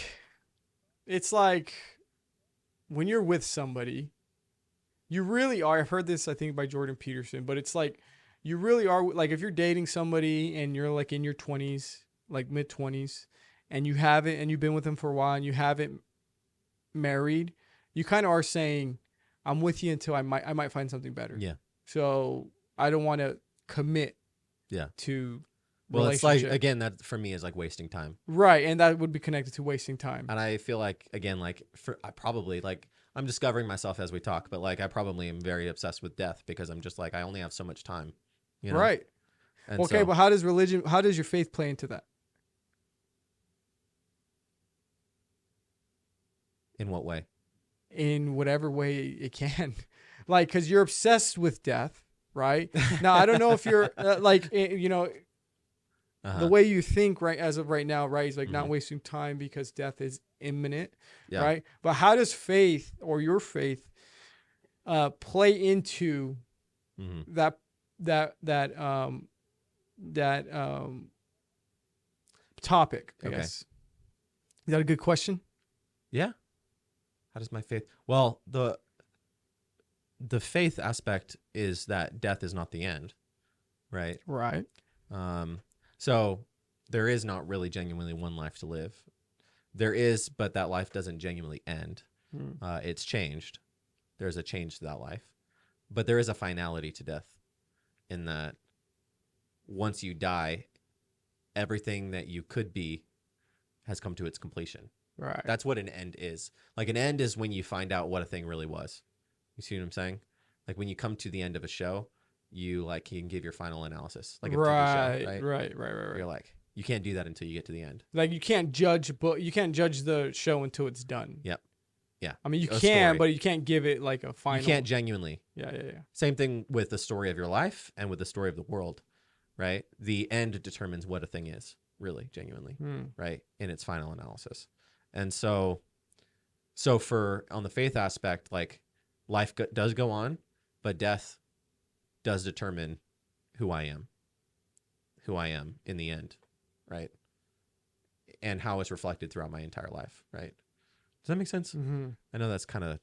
when you're with somebody, you really are. I've heard this, I think, by Jordan Peterson, but it's like you really are. Like if you're dating somebody and you're like in your 20s, like mid 20s, and you haven't, and you've been with them for a while, and you haven't married, you kind of are saying, "I'm with you until I might find something better." Yeah. So I don't want to commit. Yeah. To Well, it's like, relationship. again, that for me is like wasting time. Right, and that would be connected to wasting time. And I feel like, again, like I probably like, I'm discovering myself as we talk, but like I probably am very obsessed with death because I'm just like, I only have so much time. You know? Right. And Okay, so- but how does your faith play into that? in what way? In whatever way it can. Like, because you're obsessed with death, right? Now, I don't know if you're, Uh-huh. the way you think right as of right now, right, is like not Mhm. wasting time because death is imminent, Yeah. right? But how does faith or your faith play into Mhm. that topic, I Okay. guess? Is that a good question? Yeah. How does my faith? Well, the faith aspect is that death is not the end, right? Right. So there is not really genuinely one life to live. There is, but that life doesn't genuinely end. Hmm. It's changed. There's a change to that life, but there is a finality to death in that once you die, everything that you could be has come to its completion. Right. That's what an end is. Like an end is when you find out what a thing really was. You see what I'm saying? Like when you come to the end of a show, you can give your final analysis, like a TV show, right? Right. You're like, you can't do that until you get to the end. Like you can't judge, but you can't judge the show until it's done. Yep. Yeah. I mean, you A can, story. but you can't give it like a final. You can't genuinely. Yeah. Same thing with the story of your life and with the story of the world, right? The end determines what a thing is, really, genuinely, Hmm. right? In its final analysis. And so for on the faith aspect, like life does go on, but death does determine who I am in the end, right? And how it's reflected throughout my entire life, right? Does that make sense? Mm-hmm. I know that's kind of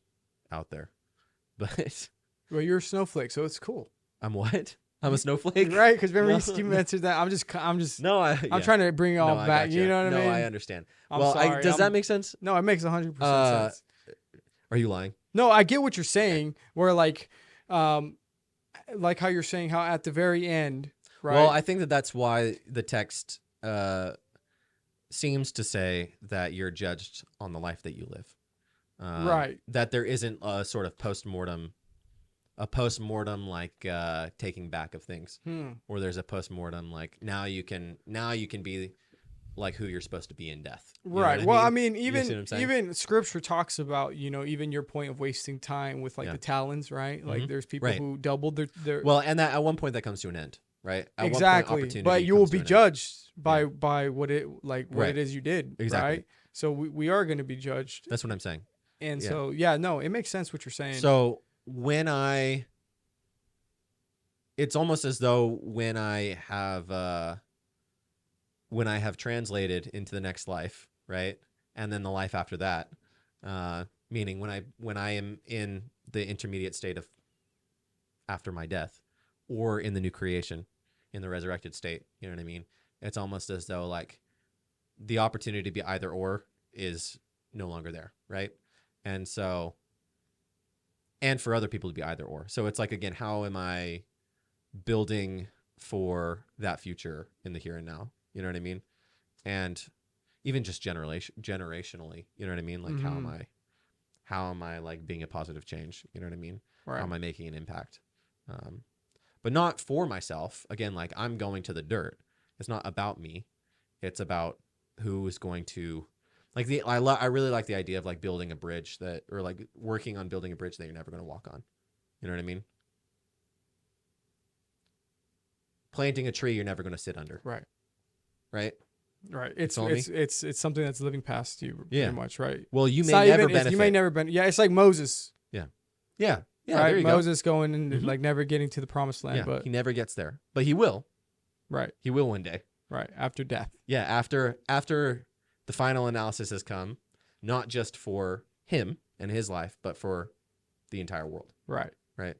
out there, but Well, you're a snowflake, so it's cool, I'm what? I'm a snowflake? right? Because remember No. you answered that. I'm just. No, I'm trying to bring it all I back. gotcha. You know what I mean? No, I understand. I'm well, sorry, does that I'm- make sense? No, it makes 100% sense. Are you lying? No, I get what you're saying. Where like how you're saying how at the very end, right? Well, I think that's why the text seems to say that you're judged on the life that you live. Right. That there isn't a sort of postmortem like taking back of things, or there's a postmortem like now you can be like who you're supposed to be in death. You know Right. what Well, I mean? mean, You see what I'm saying? even scripture talks about, even your point of wasting time with like Yeah. the talents, right? Like Mhm. there's people Right. who doubled their Well, and that at one point that comes to an end, right? At exactly. one point, opportunity But you will comes to be an end. judged by Yeah. by what it Right. it is you did, Exactly. right? So we are going to be judged. That's what I'm saying. And yeah. so no, it makes sense what you're saying. So it's almost as though when I have translated into the next life, right, and then the life after that, meaning when I am in the intermediate state of after my death, or in the new creation, in the resurrected state, you know what I mean? It's almost as though like the opportunity to be either or is no longer there, right? And so, and for other people to be either or. So it's like, again, how am I building for that future in the here and now? You know what I mean? And even just generationally, you know what I mean? Like, how am I like being a positive change? You know what I mean? Right. How am I making an impact? But not for myself. Again, like I'm going to the dirt. It's not about me. It's about who is going to, like I really like the idea of like building a bridge that, or like working on building a bridge that you're never going to walk on. You know what I mean? Planting a tree you're never going to sit under. Right. Right. Right. It's Feel me? it's something that's living past you Yeah. pretty much, right? Well, you It's may not never even- benefit. You may never benefit. Yeah, it's like Moses. Yeah. Yeah. Right? There you Moses going and Mhm. like never getting to the promised go. land, Yeah. but He never gets there, but he will. right, He will one day. right, after death. Yeah. After the final analysis has come, not just for him and his life, but for the entire world. Right. Right.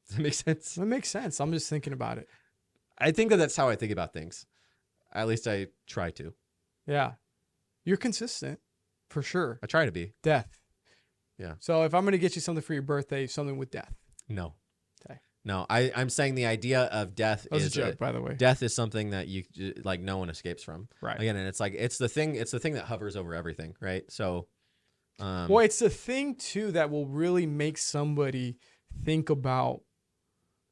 Does that make sense? That makes sense. I'm just thinking about it. I think that that's how I think about things. At least I try to. Yeah. You're consistent for sure. I try to be. Death. Yeah. So if I'm going to get you something for your birthday, something with death. No. Okay. No. I'm saying the idea of death That was is a joke, by the way. death is something that you like no one escapes from. Right. Again, and it's like it's the thing that hovers over everything, right? So Well, it's the thing too that will really make somebody think about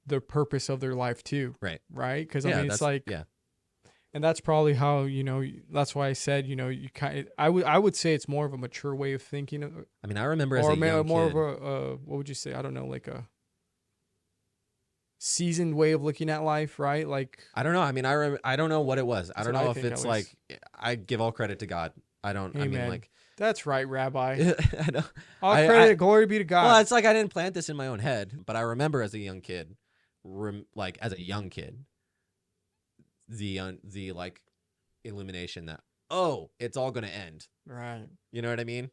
the purpose of their life too. Right. Right? Because yeah, I mean, it's like, yeah. and that's probably how that's why I said you kind of, I would say it's more of a mature way of thinking, I mean, I remember as or a young more kid, of a what would you say? I don't know, like a seasoned way of looking at life, right? Like I don't know. I mean, I don't know what it was. I That's don't what know I if think, it's at least. like I give all credit to God. I don't. I mean, Amen. like that's right, Rabbi. I don't. All I- credit, glory be to God. Well, it's like I didn't plant this in my own head, but I remember as a young kid, the like illumination that it's all gonna end. Right. You know what I mean?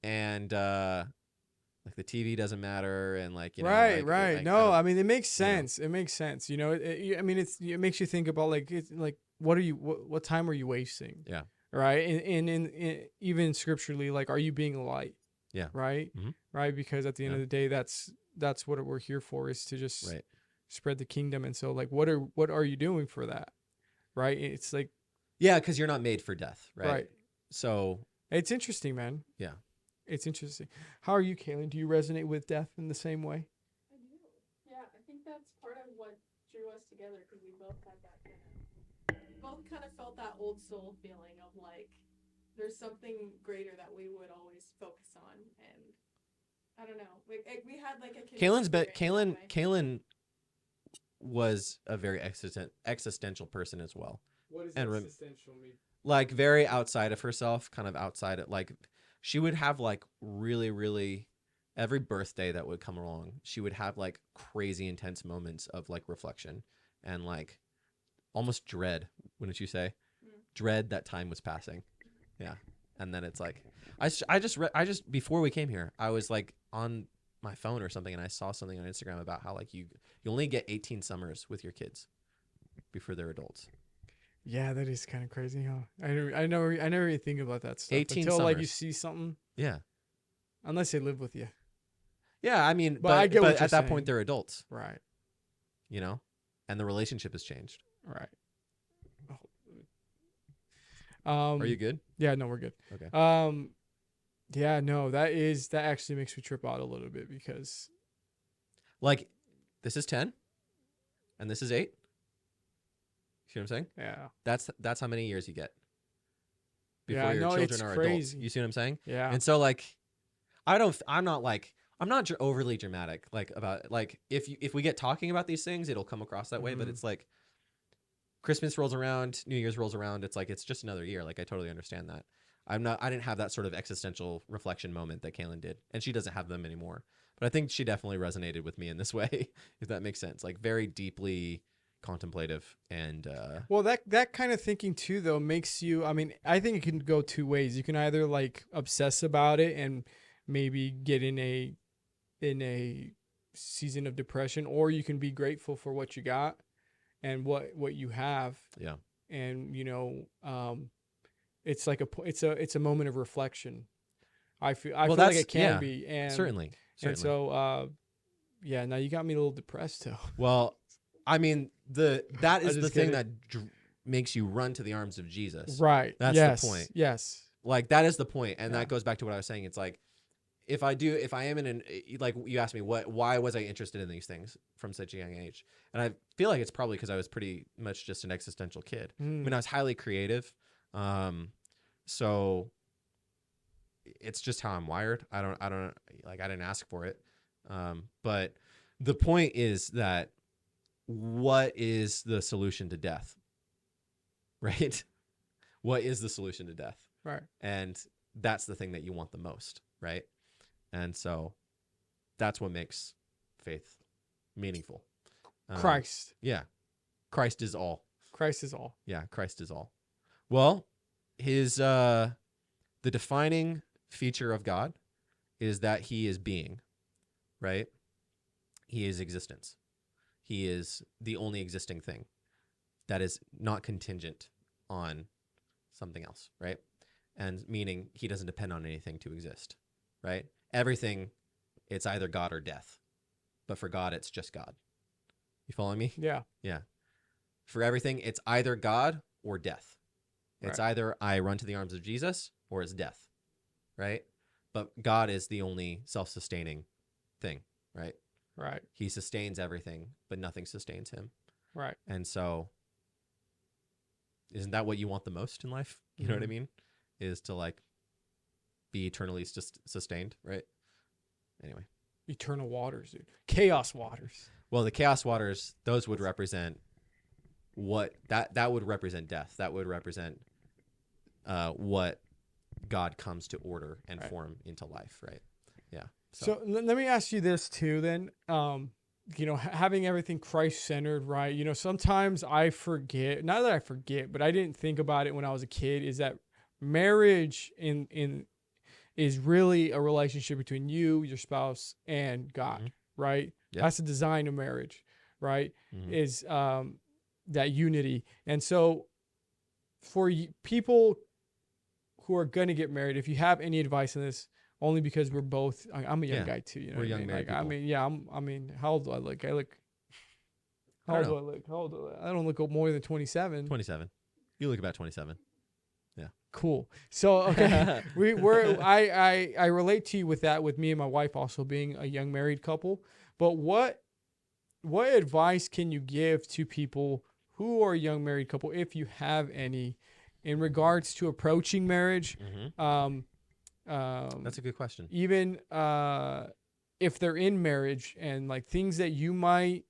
And like the TV doesn't matter, and like Right, like, right. like, No, I don't- mean it makes you know. sense. It makes sense. You know, I mean it makes you think about like what are you what time are you wasting? Yeah. Right. And in even scripturally, like, are you being a light? Yeah. Right. Mhm. Right. Because at the end Yeah. of the day, that's what we're here for, is to just right. spread the kingdom. And so like, what are you doing for that? Right. It's like, Yeah, because you're not made for death, right? right. So It's interesting, man. yeah. It's interesting. How are you, Kaylin? Do you resonate with death in the same way? I do. Yeah, I think that's part of what drew us together, because we both had that both kind of felt that old soul feeling of like there's something greater that we would always focus on, and I don't know, we had like a Kaylin was a very existential person as well. What is And existential mean? Like very outside of herself, kind of outside of, like she would have like really, really every birthday that would come along, she would have like crazy intense moments of like reflection and like almost dread, wouldn't you say? Dread that time was passing. Yeah. And then it's like I just before we came here, I was like on my phone or something, and I saw something on Instagram about how like you only get 18 summers with your kids before they're adults. Yeah, that is kind of crazy, huh? I never really think about that stuff 18 until like you summers. see something. Yeah. Unless they live with you, Yeah, I mean, But I get what at you're that saying. point they're adults, right? you know? And the relationship has changed. Right. Are you good? Yeah, no, we're good. Okay. Yeah, no, that actually makes me trip out a little bit, because Like this is 10 and this is 8. See what I'm saying? yeah, That's how many years you get Yeah, before your no, children it's are crazy. adults. You see what I'm saying? yeah, And so like I'm not overly dramatic like about like if we get talking about these things, it'll come across that way, but Mhm. it's like Christmas rolls around, New Year's rolls around, it's like it's just another year. Like I totally understand that. I didn't have that sort of existential reflection moment that Kaylin did, and she doesn't have them anymore. But I think she definitely resonated with me in this way, if that makes sense. Like very deeply contemplative and Well, that kind of thinking too, though, makes you. I mean, I think it can go two ways. You can either like obsess about it and maybe get in a season of depression, or you can be grateful for what you got and what you have. yeah. And it's like it's a moment of reflection. I feel like that's, it can yeah, be, and certainly. and so yeah. Now you got me a little depressed though. Well, I mean, that is the just thing kidding. that makes you run to the arms of Jesus. Right. That's yes. the point. Yes. Like, that is the point, and Yeah. that goes back to what I was saying. It's like, if I am in like, you asked me why was I interested in these things from such a young age, and I feel like it's probably because I was pretty much just an existential kid. I mean, I was highly creative, so it's just how I'm wired. I don't like, I didn't ask for it, but the point is that, what is the solution to death, right? What is the solution to death? Right. And that's the thing that you want the most, right? And so that's what makes faith meaningful. Christ. Yeah. Christ is all. Christ is all. Yeah, Christ is all. Well, the defining feature of God is that he is being, right? He is existence. He is the only existing thing that is not contingent on something else, right? And meaning he doesn't depend on anything to exist, right? Everything, it's either God or death. But for God, it's just God. You following me? Yeah. Yeah. For everything, it's either God or death. It's either I run to the arms of Jesus or it's death, right? But God is the only self-sustaining thing, right? Right. He sustains everything, but nothing sustains him. Right. And so, isn't that what you want the most in life? You know what I mean? Is to, like, be eternally sustained, right? Anyway. Eternal waters, dude. Chaos waters. Well, the chaos waters, those would represent what that would represent death. That would represent what God comes to order and form into life, right? Yeah. So let me ask you this too, then. Having everything Christ-centered, right? You know, sometimes I forget, not that I forget, but I didn't think about it when I was a kid, is that marriage is really a relationship between you, your spouse, and God, right? Yep. That's the design of marriage, right? Mhm. Is that unity. And so for people who are going to get married, if you have any advice on this, only because we're both, I'm a young guy too, you know. We're what I young mean? married Like, I people. mean, yeah, how old do I look? How I old don't do I look? How old do I don't look more than 27. 27. You look about 27. Yeah. Cool. So, okay. I relate to you with that, with me and my wife also being a young married couple. But what advice can you give to people who are a young married couple, if you have any, in regards to approaching marriage? That's a good question. Even if they're in marriage, and like things that you might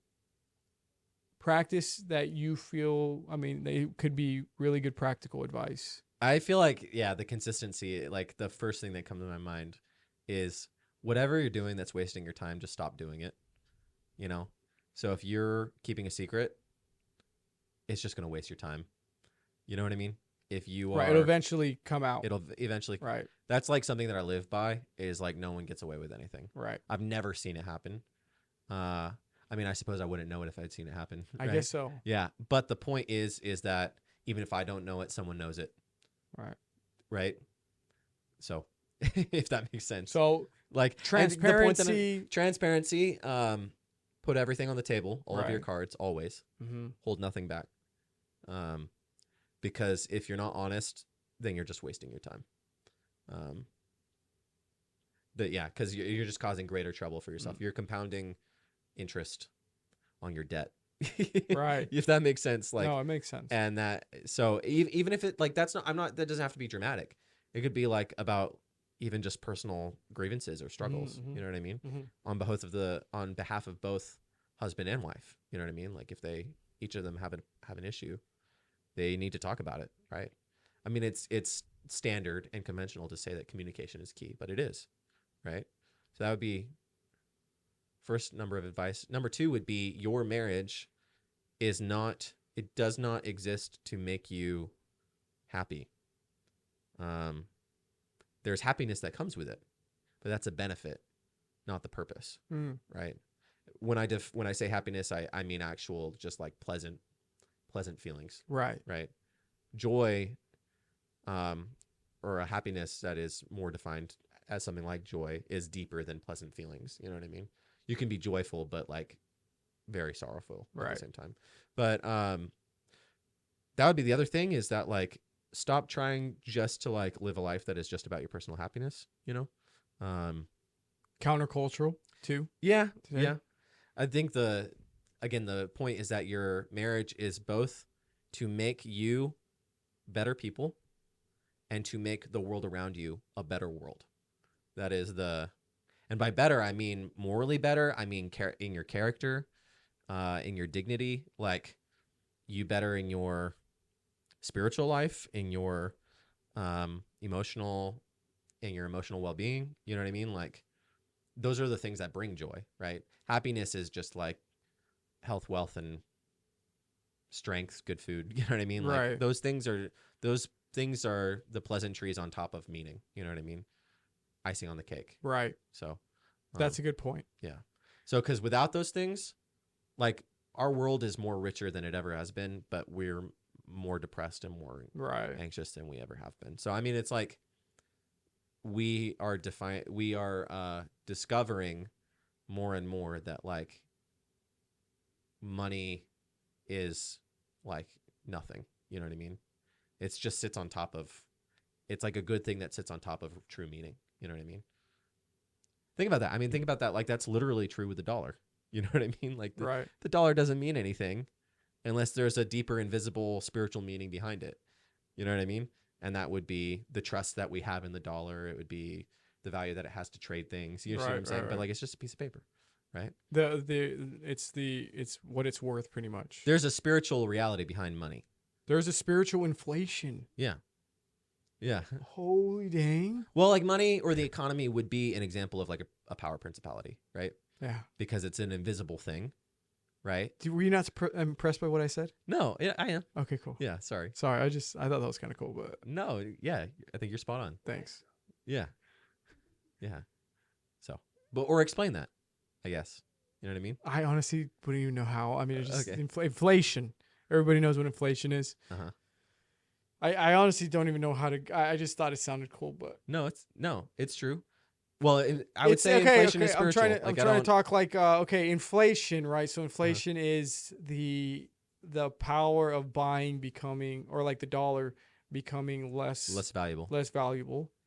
practice that you feel, I mean, they could be really good practical advice. I feel like, the consistency, like, the first thing that comes to my mind is, whatever you're doing that's wasting your time, just stop doing it. You know? So if you're keeping a secret, it's just going to waste your time. You know what I mean? If you are... Right, it'll eventually come out. It'll eventually... Right. That's like something that I live by, is like, no one gets away with anything. Right. I've never seen it happen. I mean, I suppose I wouldn't know it if I'd seen it happen. I guess so. Yeah. But the point is that even if I don't know it, someone knows it. Right. Right. So, if that makes sense. So, like, transparency. Transparency. Put everything on the table, all of your Right. cards, always. Mm-hmm. Hold nothing back. Because if you're not honest, then you're just wasting your time. Because you're just causing greater trouble for yourself. You're compounding interest on your debt. Right. If that makes sense. Like, no, it makes sense. And that, so even if it, like, that doesn't have to be dramatic. It could be like about even just personal grievances or struggles. Mm-hmm. You know what I mean? Mm-hmm. On behalf of both husband and wife. You know what I mean? Like, if each of them have an issue, they need to talk about it, right? I mean, it's standard and conventional to say that communication is key, but it is, right? So that would be first number of advice. Number 2 would be, your marriage does not exist to make you happy. There's happiness that comes with it, but that's a benefit, not the purpose, right? When I say happiness, I mean actual, just like pleasant feelings. Right. Right. Joy or a happiness that is more defined as something like joy is deeper than pleasant feelings. You know what I mean? You can be joyful, but like very sorrowful at Right. the same time. But that would be the other thing, is that like stop trying just to like live a life that is just about your personal happiness, you know? Countercultural too. Yeah. Today. Yeah. I think the point is that your marriage is both to make you better people and to make the world around you a better world. That is and by better, I mean morally better. I mean in your character, in your dignity, like you better in your spiritual life, in your emotional well-being. You know what I mean? Like those are the things that bring joy, right? Happiness is just like health, wealth, and strength, good food. You know what I mean? Like Right. those things are the pleasantries on top of meaning. You know what I mean? Icing on the cake. Right. So That's a good point. yeah. So because without those things, like our world is more richer than it ever has been, but we're more depressed and more Right. anxious than we ever have been. So I mean, it's like we are discovering more and more that like money is like nothing. You know what I mean? It's just sits on top of. It's like a good thing that sits on top of true meaning. You know what I mean? Think about that. I mean, think about that. Like that's literally true with the dollar. You know what I mean? Like Right. the dollar doesn't mean anything unless there's a deeper, invisible, spiritual meaning behind it. You know what I mean? And that would be the trust that we have in the dollar. It would be the value that it has to trade things. You see what I'm saying? But like, it's just a piece of paper, right? It's what it's worth pretty much. There's a spiritual reality behind money. There's a spiritual inflation. Yeah. Yeah. Holy dang. Well, like money or the economy would be an example of like a power principality, right? Yeah. Because it's an invisible thing, right? Were you not impressed by what I said? No, yeah, I am. Okay, cool. Yeah, sorry. Sorry, I thought that was kind of cool, but No, yeah, I think you're spot on. thanks. Yeah. Yeah. So, or explain that, I guess. You know what I mean? I honestly wouldn't even know how. I mean, it's just Okay. inflation. Everybody knows what inflation is. Uh-huh. I honestly don't even know how to. I just thought it sounded cool, but No, it's true. Well, I would say inflation is spiritual. I'm trying to talk like inflation, right? So inflation is the power of buying becoming, or like the dollar becoming less valuable.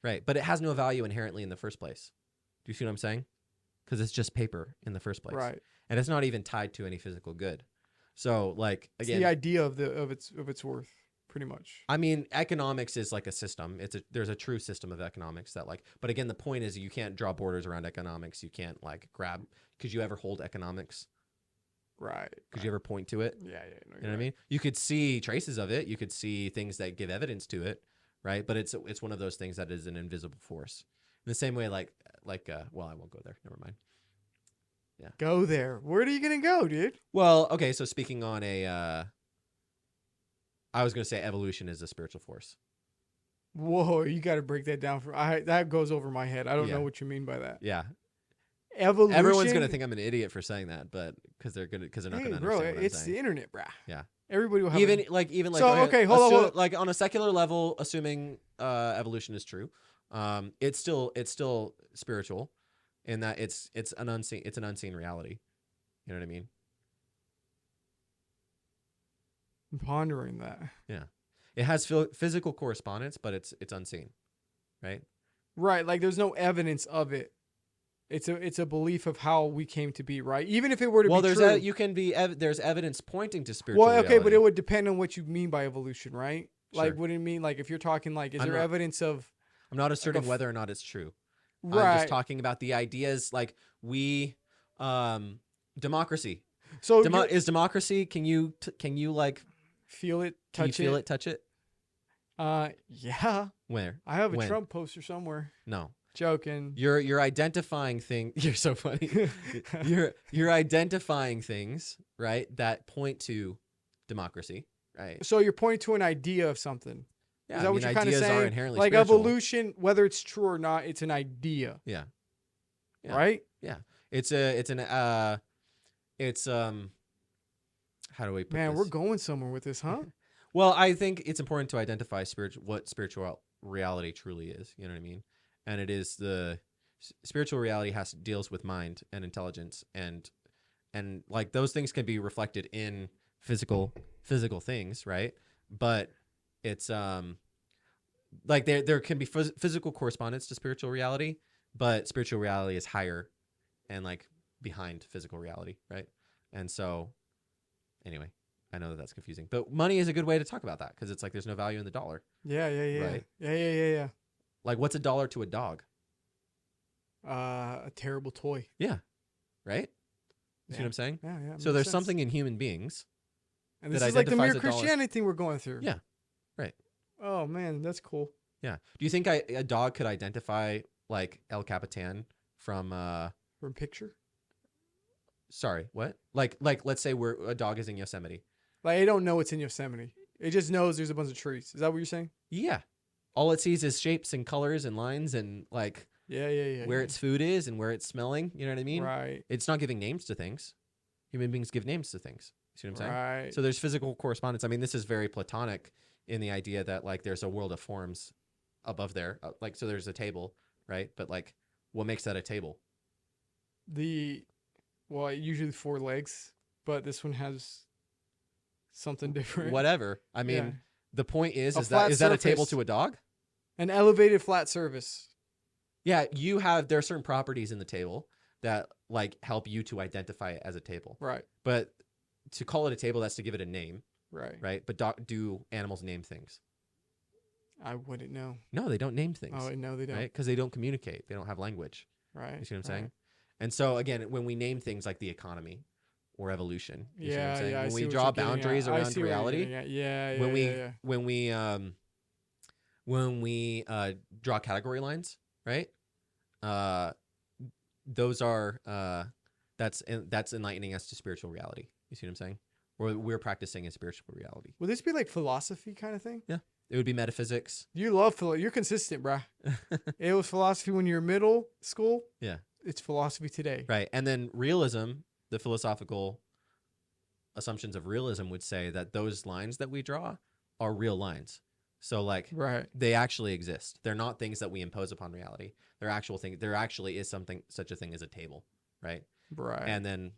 Right, but it has no value inherently in the first place. Do you see what I'm saying? Because it's just paper in the first place, Right. And it's not even tied to any physical good. So, like again, it's the idea of its worth, pretty much. I mean, economics is like a system. There's a true system of economics that like, but again, the point is you can't draw borders around economics. You can't like grab. Could you ever hold economics? Right. Could you ever point to it? Yeah. No, you know what I mean? You could see traces of it. You could see things that give evidence to it, right? But it's one of those things that is an invisible force. In the same way, well, I won't go there. Never mind. Yeah. Go there. Where are you gonna go, dude? Well, okay. So speaking on I was going to say evolution is a spiritual force. Whoa, you got to break that down that goes over my head. I don't know what you mean by that. Yeah. Evolution. Everyone's going to think I'm an idiot for saying that, but because they're not going to understand what I'm it's saying. the internet, brah. Yeah. Everybody will have even So, okay, hold on. Like on a secular level, assuming evolution is true, it's still spiritual in that it's an unseen reality. You know what I mean? I'm pondering that. Yeah. It has physical correspondence, but it's unseen, right? Right, like there's no evidence of it. It's a belief of how we came to be, right? Even if it were to be true. There's evidence pointing to spiritual reality. reality. But it would depend on what you mean by evolution, right? Sure. Like, what do you mean? Like, if you're talking like, is there evidence of? I'm not asserting whether or not it's true. Right. I'm just talking about the ideas, like democracy. So is democracy? Can you like feel it? Touch it? Touch it? Yeah. Where? I have a Trump poster somewhere. No. Joking. You're identifying things. You're so funny. you're identifying things, right, that point to democracy, right? So you're pointing to an idea of something. Yeah, is that what you're kind of saying? Are inherently like spiritual. Evolution, whether it's true or not, it's an idea. Yeah. Right? Yeah. How do we put Man, this? we're going somewhere with this, huh? Well, I think it's important to identify what spiritual reality truly is. You know what I mean? And it is spiritual reality deals with mind and intelligence, and like those things can be reflected in physical things, right? But it's like there can be physical correspondence to spiritual reality, but spiritual reality is higher and like behind physical reality, right? And so anyway, I know that that's confusing, but money is a good way to talk about that because it's like there's no value in the dollar. Yeah. Right. Yeah. Like, what's a dollar to a dog? A terrible toy. Yeah. Right? You see Yeah. what I'm saying? Yeah. So makes there's sense. something in human beings. And this that is like the identifies mere a dollar. Christianity thing we're going through. Yeah. Right. Oh man, that's cool. Yeah. Do you think a dog could identify like El Capitan from From picture. sorry, what? Like let's say a dog is in Yosemite. Like, I don't know what's in Yosemite. It just knows there's a bunch of trees. Is that what you're saying? Yeah. All it sees is shapes and colors and lines and like Yeah. where its food is and where it's smelling. You know what I mean? Right. It's not giving names to things. Human beings give names to things. See what I'm saying? Right. So there's physical correspondence. I mean, this is very Platonic in the idea that like there's a world of forms above there. Like, so there's a table, right? But like, what makes that a table? Usually 4 legs, but this one has something different. Whatever. I mean, Yeah. the point is A that flat is that a table surface. to a dog? An elevated flat surface. Yeah, there are certain properties in the table that like help you to identify it as a table. Right. But to call it a table, that's to give it a name, Right. right? But do animals name things? I wouldn't know. No, they don't name things. Oh no, they don't. Right? Because they don't communicate. They don't have language. Right. You see what I'm saying? Right. And so again, when we name things like the economy or evolution, you see what I'm Yeah, saying? yeah. I When see we what draw you're getting boundaries at. I around see what you're reality, getting at. Yeah. when we draw category lines, right? Those are that's enlightening us to spiritual reality. You see what I'm saying? We're practicing a spiritual reality. Would this be like philosophy kind of thing? Yeah, it would be metaphysics. You love philosophy. You're consistent, bruh. It was philosophy when you were middle school. Yeah. It's philosophy today. Right. And then realism, the philosophical assumptions of realism would say that those lines that we draw are real lines. So like Right. they actually exist. They're not things that we impose upon reality. They're actual things. There actually is such a thing as a table, right? Right. And then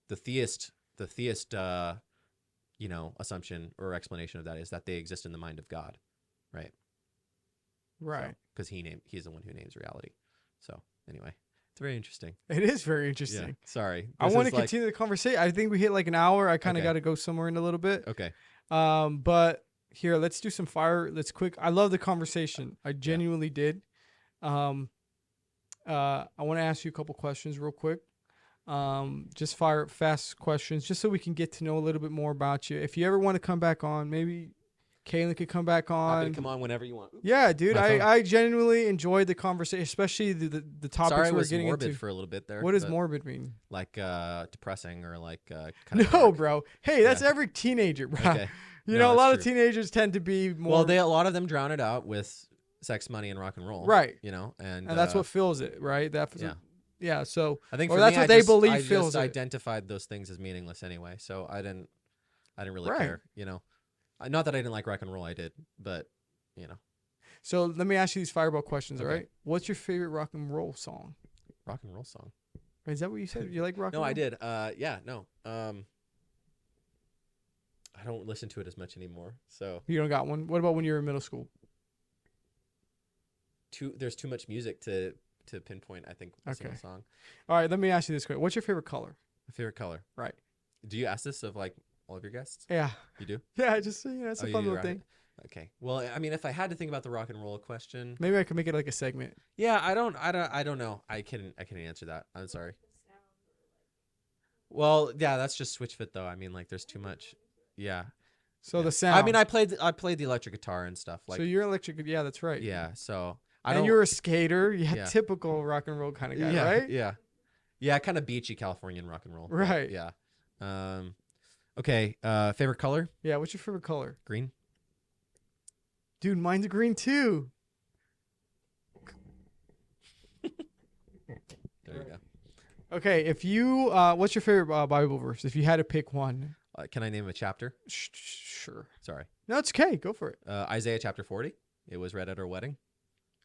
the theist assumption or explanation of that is that they exist in the mind of God, right? Right. Because he's the one who names reality. So anyway, it's very interesting. It is very Yeah. interesting. Sorry. I This want is to like- continue the conversation. I think we hit like an hour. I kind of Okay. got to go somewhere in a little bit. Okay. But here, let's do some fire. Let's quick. I love the conversation. I genuinely did. I want to ask you a couple questions real quick. Just fast questions, just so we can get to know a little bit more about you. If you ever want to come back on, maybe Kaylin could come back on. Happy to come on whenever you want. Yeah, dude. My phone. I genuinely enjoyed the conversation, especially the topics Sorry, I we're was getting morbid into. for a little bit there. What does but morbid mean? like depressing or like kind No, of dark. bro. Hey, that's Yeah. every teenager, bro. Okay. You No, know, a that's lot of true. teenagers tend to be more. Well, a lot of them drown it out with sex, money, and rock and roll. Right. You know, and and that's what fills it, right? Yeah. Yeah. So I think. or For that's me, what I they just- believe I fills just it. identified those things as meaningless anyway, so I didn't really Right. care. You know, not that I didn't like rock and roll, I did, but you know, So let me ask you these fireball questions, all Okay. right? What's your favorite rock and roll song? rock and roll song. Is that what you said? You like rock No, and roll? I did. Yeah, no. I don't listen to it as much anymore. So You don't got one? What about when you were in middle school? there's too much music to pinpoint. I think a single Okay. song. All right, let me ask you this question. What's your favorite color? My favorite color. Right. Do you ask this of like all of your guests? Yeah. You do. Yeah, just, it's a Oh, fun you little do, thing. Okay. Well, I mean, if I had to think about the rock and roll question, Maybe I can make it like a segment. yeah, I don't know. I can answer that. I'm sorry. Well, yeah, that's just switch fit though. I mean, like, there's too much. Yeah. So Yeah. the sound. I mean, I played the electric guitar and stuff. Like, so you're electric. Yeah, that's right. yeah. So And you're a skater. Yeah, Yeah. typical rock and roll kind of guy, yeah, right? yeah, kind of beachy Californian rock and roll. but Right. Yeah. Okay. Favorite color? Yeah, what's your favorite color? Green. Dude, mine's green too. There you go. Okay, what's your favorite Bible verse? If you had to pick one. Can I name a chapter? sure. Sorry. No, it's okay. Go for it. Isaiah chapter 40. It was read at our wedding.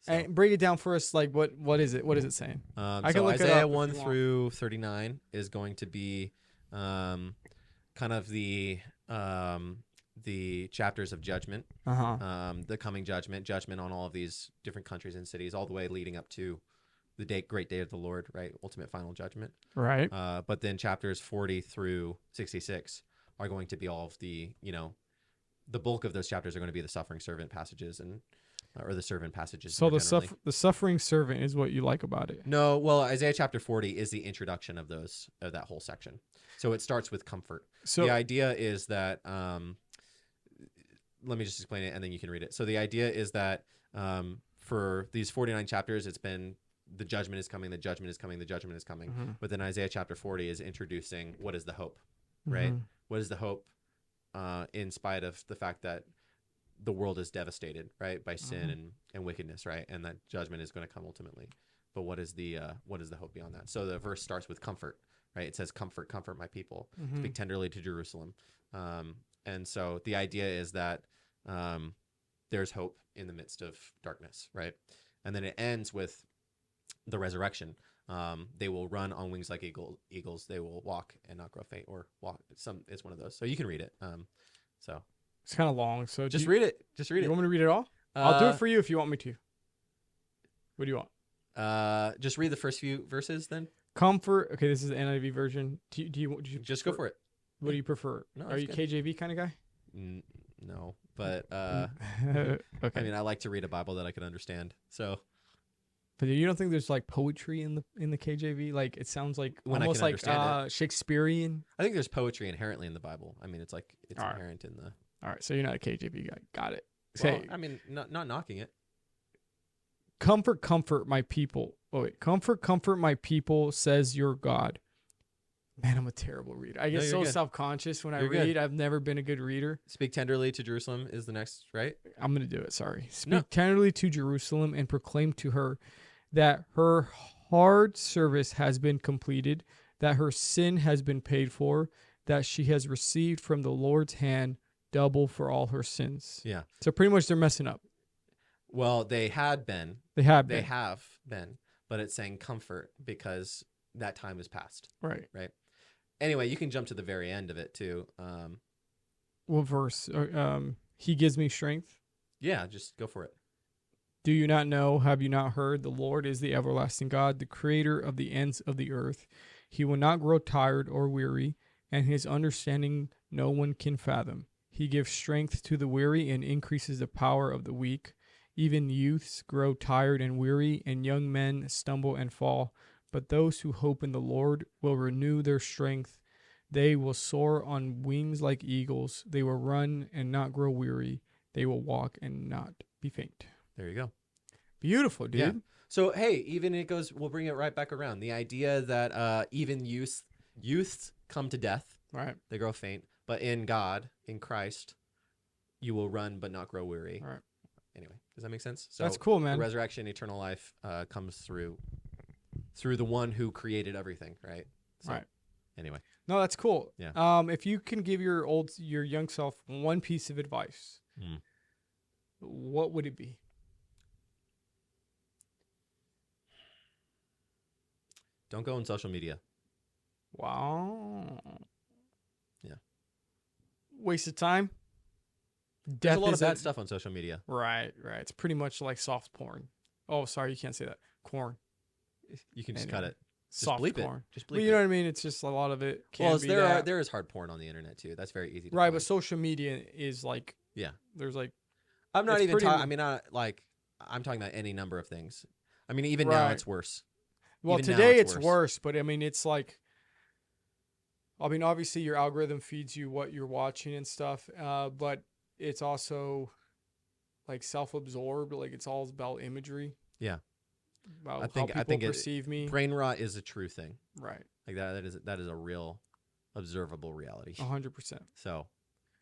So, And break it down for us. Like, what is it? What is it saying? I can so look it Isaiah up if 1 you want. through 39 is going to be kind of the chapters of judgment, the coming judgment on all of these different countries and cities, all the way leading up to the great day of the Lord, right? Ultimate final judgment. Right. But then chapters 40 through 66 are going to be all of the, the bulk of those chapters are going to be the suffering servant passages or the servant passages. So the suffering servant is what you like about it. No, well, Isaiah chapter 40 is the introduction of that whole section. So it starts with comfort. So the idea is that, let me just explain it and then you can read it. So the idea is that for these 49 chapters, it's been the judgment is coming, the judgment is coming, the judgment is coming. Mm-hmm. But then Isaiah chapter 40 is introducing what is the hope, right? Mm-hmm. What is the hope in spite of the fact that the world is devastated, right, by sin and wickedness, right? And that judgment is going to come ultimately. But what is the hope beyond that? So the verse starts with comfort, right? It says, comfort, comfort my people. Speak tenderly to Jerusalem. And so the idea is that there's hope in the midst of darkness, right? And then it ends with the resurrection. They will run on wings like eagles. They will walk and not grow faint, or walk. It's one of those. So you can read it. So it's kind of long. So just read it. Just read it. You want me to read it all? I'll do it for you if you want me to. What do you want? Just read the first few verses then. Comfort. Okay, this is the NIV version. Do you just go for it? What do you prefer? No, are you good. KJV kind of guy? No, but okay. I mean, I like to read a Bible that I can understand. So. But you don't think there's like poetry in the KJV? Like it sounds like when almost like Shakespearean. I think there's poetry inherently in the Bible. I mean, it's inherent in the. All right, so you're not a KJV guy. Got it. Well, I mean, not knocking it. Comfort, comfort my people. Oh wait, comfort my people, says your God. Man, I'm a terrible reader. I get so self-conscious when I read. Good. I've never been a good reader. Speak tenderly to Jerusalem is the next, right? I'm going to do it. Sorry. Speak tenderly to Jerusalem and proclaim to her that her hard service has been completed, that her sin has been paid for, that she has received from the Lord's hand double for all her sins. Yeah. So pretty much they're messing up. Well, they had been. They have been. But it's saying comfort because that time is past. Right. Right. Anyway, you can jump to the very end of it too. What verse? He gives me strength. Yeah, just go for it. Do you not know? Have you not heard? The Lord is the everlasting God, the creator of the ends of the earth. He will not grow tired or weary, and his understanding no one can fathom. He gives strength to the weary and increases the power of the weak. Even youths grow tired and weary, and young men stumble and fall. But those who hope in the Lord will renew their strength. They will soar on wings like eagles. They will run and not grow weary. They will walk and not be faint. There you go. Beautiful, dude. Yeah. So, hey, even we'll bring it right back around. The idea that even youths come to death. Right. They grow faint. But in God, in Christ, you will run but not grow weary. All right. Anyway, does that make sense? So that's cool, man. The resurrection, eternal life comes through the one who created everything, right? So, right. Anyway. No, that's cool. Yeah. If you can give your young self one piece of advice, what would it be? Don't go on social media. Wow. Yeah. Waste of time. There's a lot of bad stuff on social media. Right. It's pretty much like soft porn. Oh, sorry, you can't say that. Corn. You can just cut it. Just soft bleep porn. it. Just bleep well, you know what I mean? It's just a lot of it can be there is hard porn on the internet too. That's very easy to find. But social media is like there's like I'm not even talking. I mean, I'm talking about any number of things. I mean, even now it's worse. Well, even today it's worse, but I mean, it's like, I mean, obviously your algorithm feeds you what you're watching and stuff, but it's also like self-absorbed. Like it's all about imagery. Yeah. About how people perceive me. Brain rot is a true thing. Right. Like that is a real observable reality. 100%. So,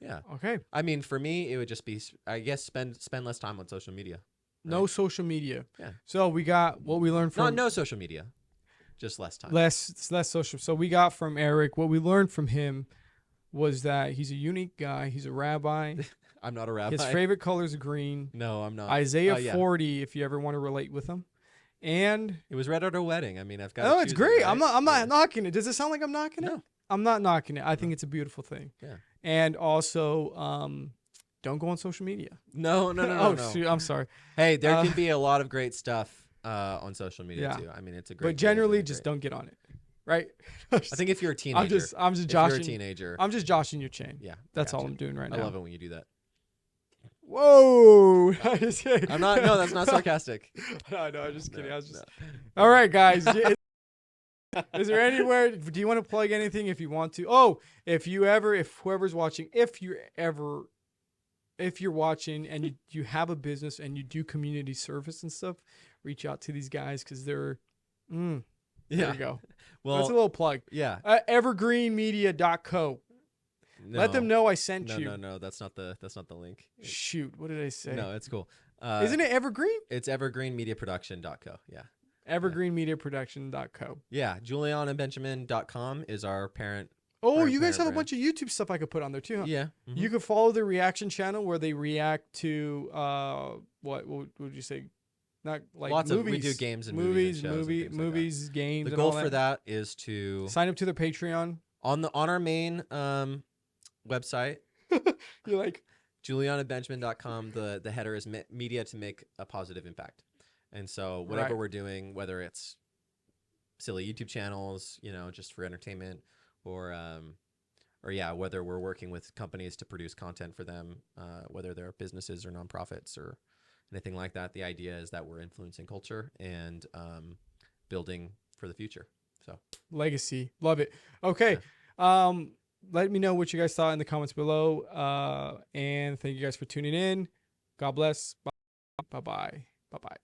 yeah. Okay. I mean, for me, it would just be, I guess, spend less time on social media. Right? No social media. Yeah. So we got what we learned from no social media, just less time. Less social. So we got from Eric what we learned from him was that he's a unique guy. He's a rabbi. I'm not a rabbi. His favorite color is green. No, I'm not. Isaiah Yeah. 40, if you ever want to relate with him. And It was read at our wedding. I mean, I've got. oh, it's great. I'm not Yeah. knocking it. Does it sound like I'm knocking it? No. I'm not knocking it. I think it's a beautiful thing. Yeah. And also, don't go on social media. No. Oh, no. shoot, I'm sorry. Hey, there can be a lot of great stuff on social media Yeah. too. I mean, it's a great. But generally, just don't get on it. Right? I think if you're a teenager, I'm just if you're a joshing. teenager, I'm just joshing your chain. yeah, I That's all gotcha. I'm doing right I now. love it when you do that. Whoa! I'm not. No, that's not sarcastic. No, I'm just kidding. No, I was just. no. All right, guys. Is there anywhere? Do you want to plug anything if you want to? Oh, if whoever's watching, if you're watching and you have a business and you do community service and stuff, reach out to these guys because they're. There Yeah. you go. Well, That's a little plug. yeah. Evergreenmedia.co. Let them know I sent you. No. That's not the link. Shoot, what did I say? No, it's cool. Isn't it Evergreen? It's evergreenmediaproduction.co. Yeah. Evergreenmediaproduction.co. Yeah. JulianandBenjamin.com is our parent. Oh, Our you guys have parent a bunch of YouTube stuff I could put on there too, huh? Yeah. mhm. You could follow the reaction channel where they react to what would you say? Not like Lots movies. of we do games and movies, movies and shows and things like that. movies, games. The and goal all for that is to sign up to their Patreon. on our main website, You're like, JulianandBenjamin.com. The header is media to make a positive impact, and so whatever Right. we're doing, whether it's silly YouTube channels, just for entertainment, or yeah, whether we're working with companies to produce content for them, whether they're businesses or nonprofits or anything like that. The idea is that we're influencing culture and building for the future. So legacy. Love it. Okay. Let me know what you guys thought in the comments below. And thank you guys for tuning in. God bless. Bye bye. Bye bye.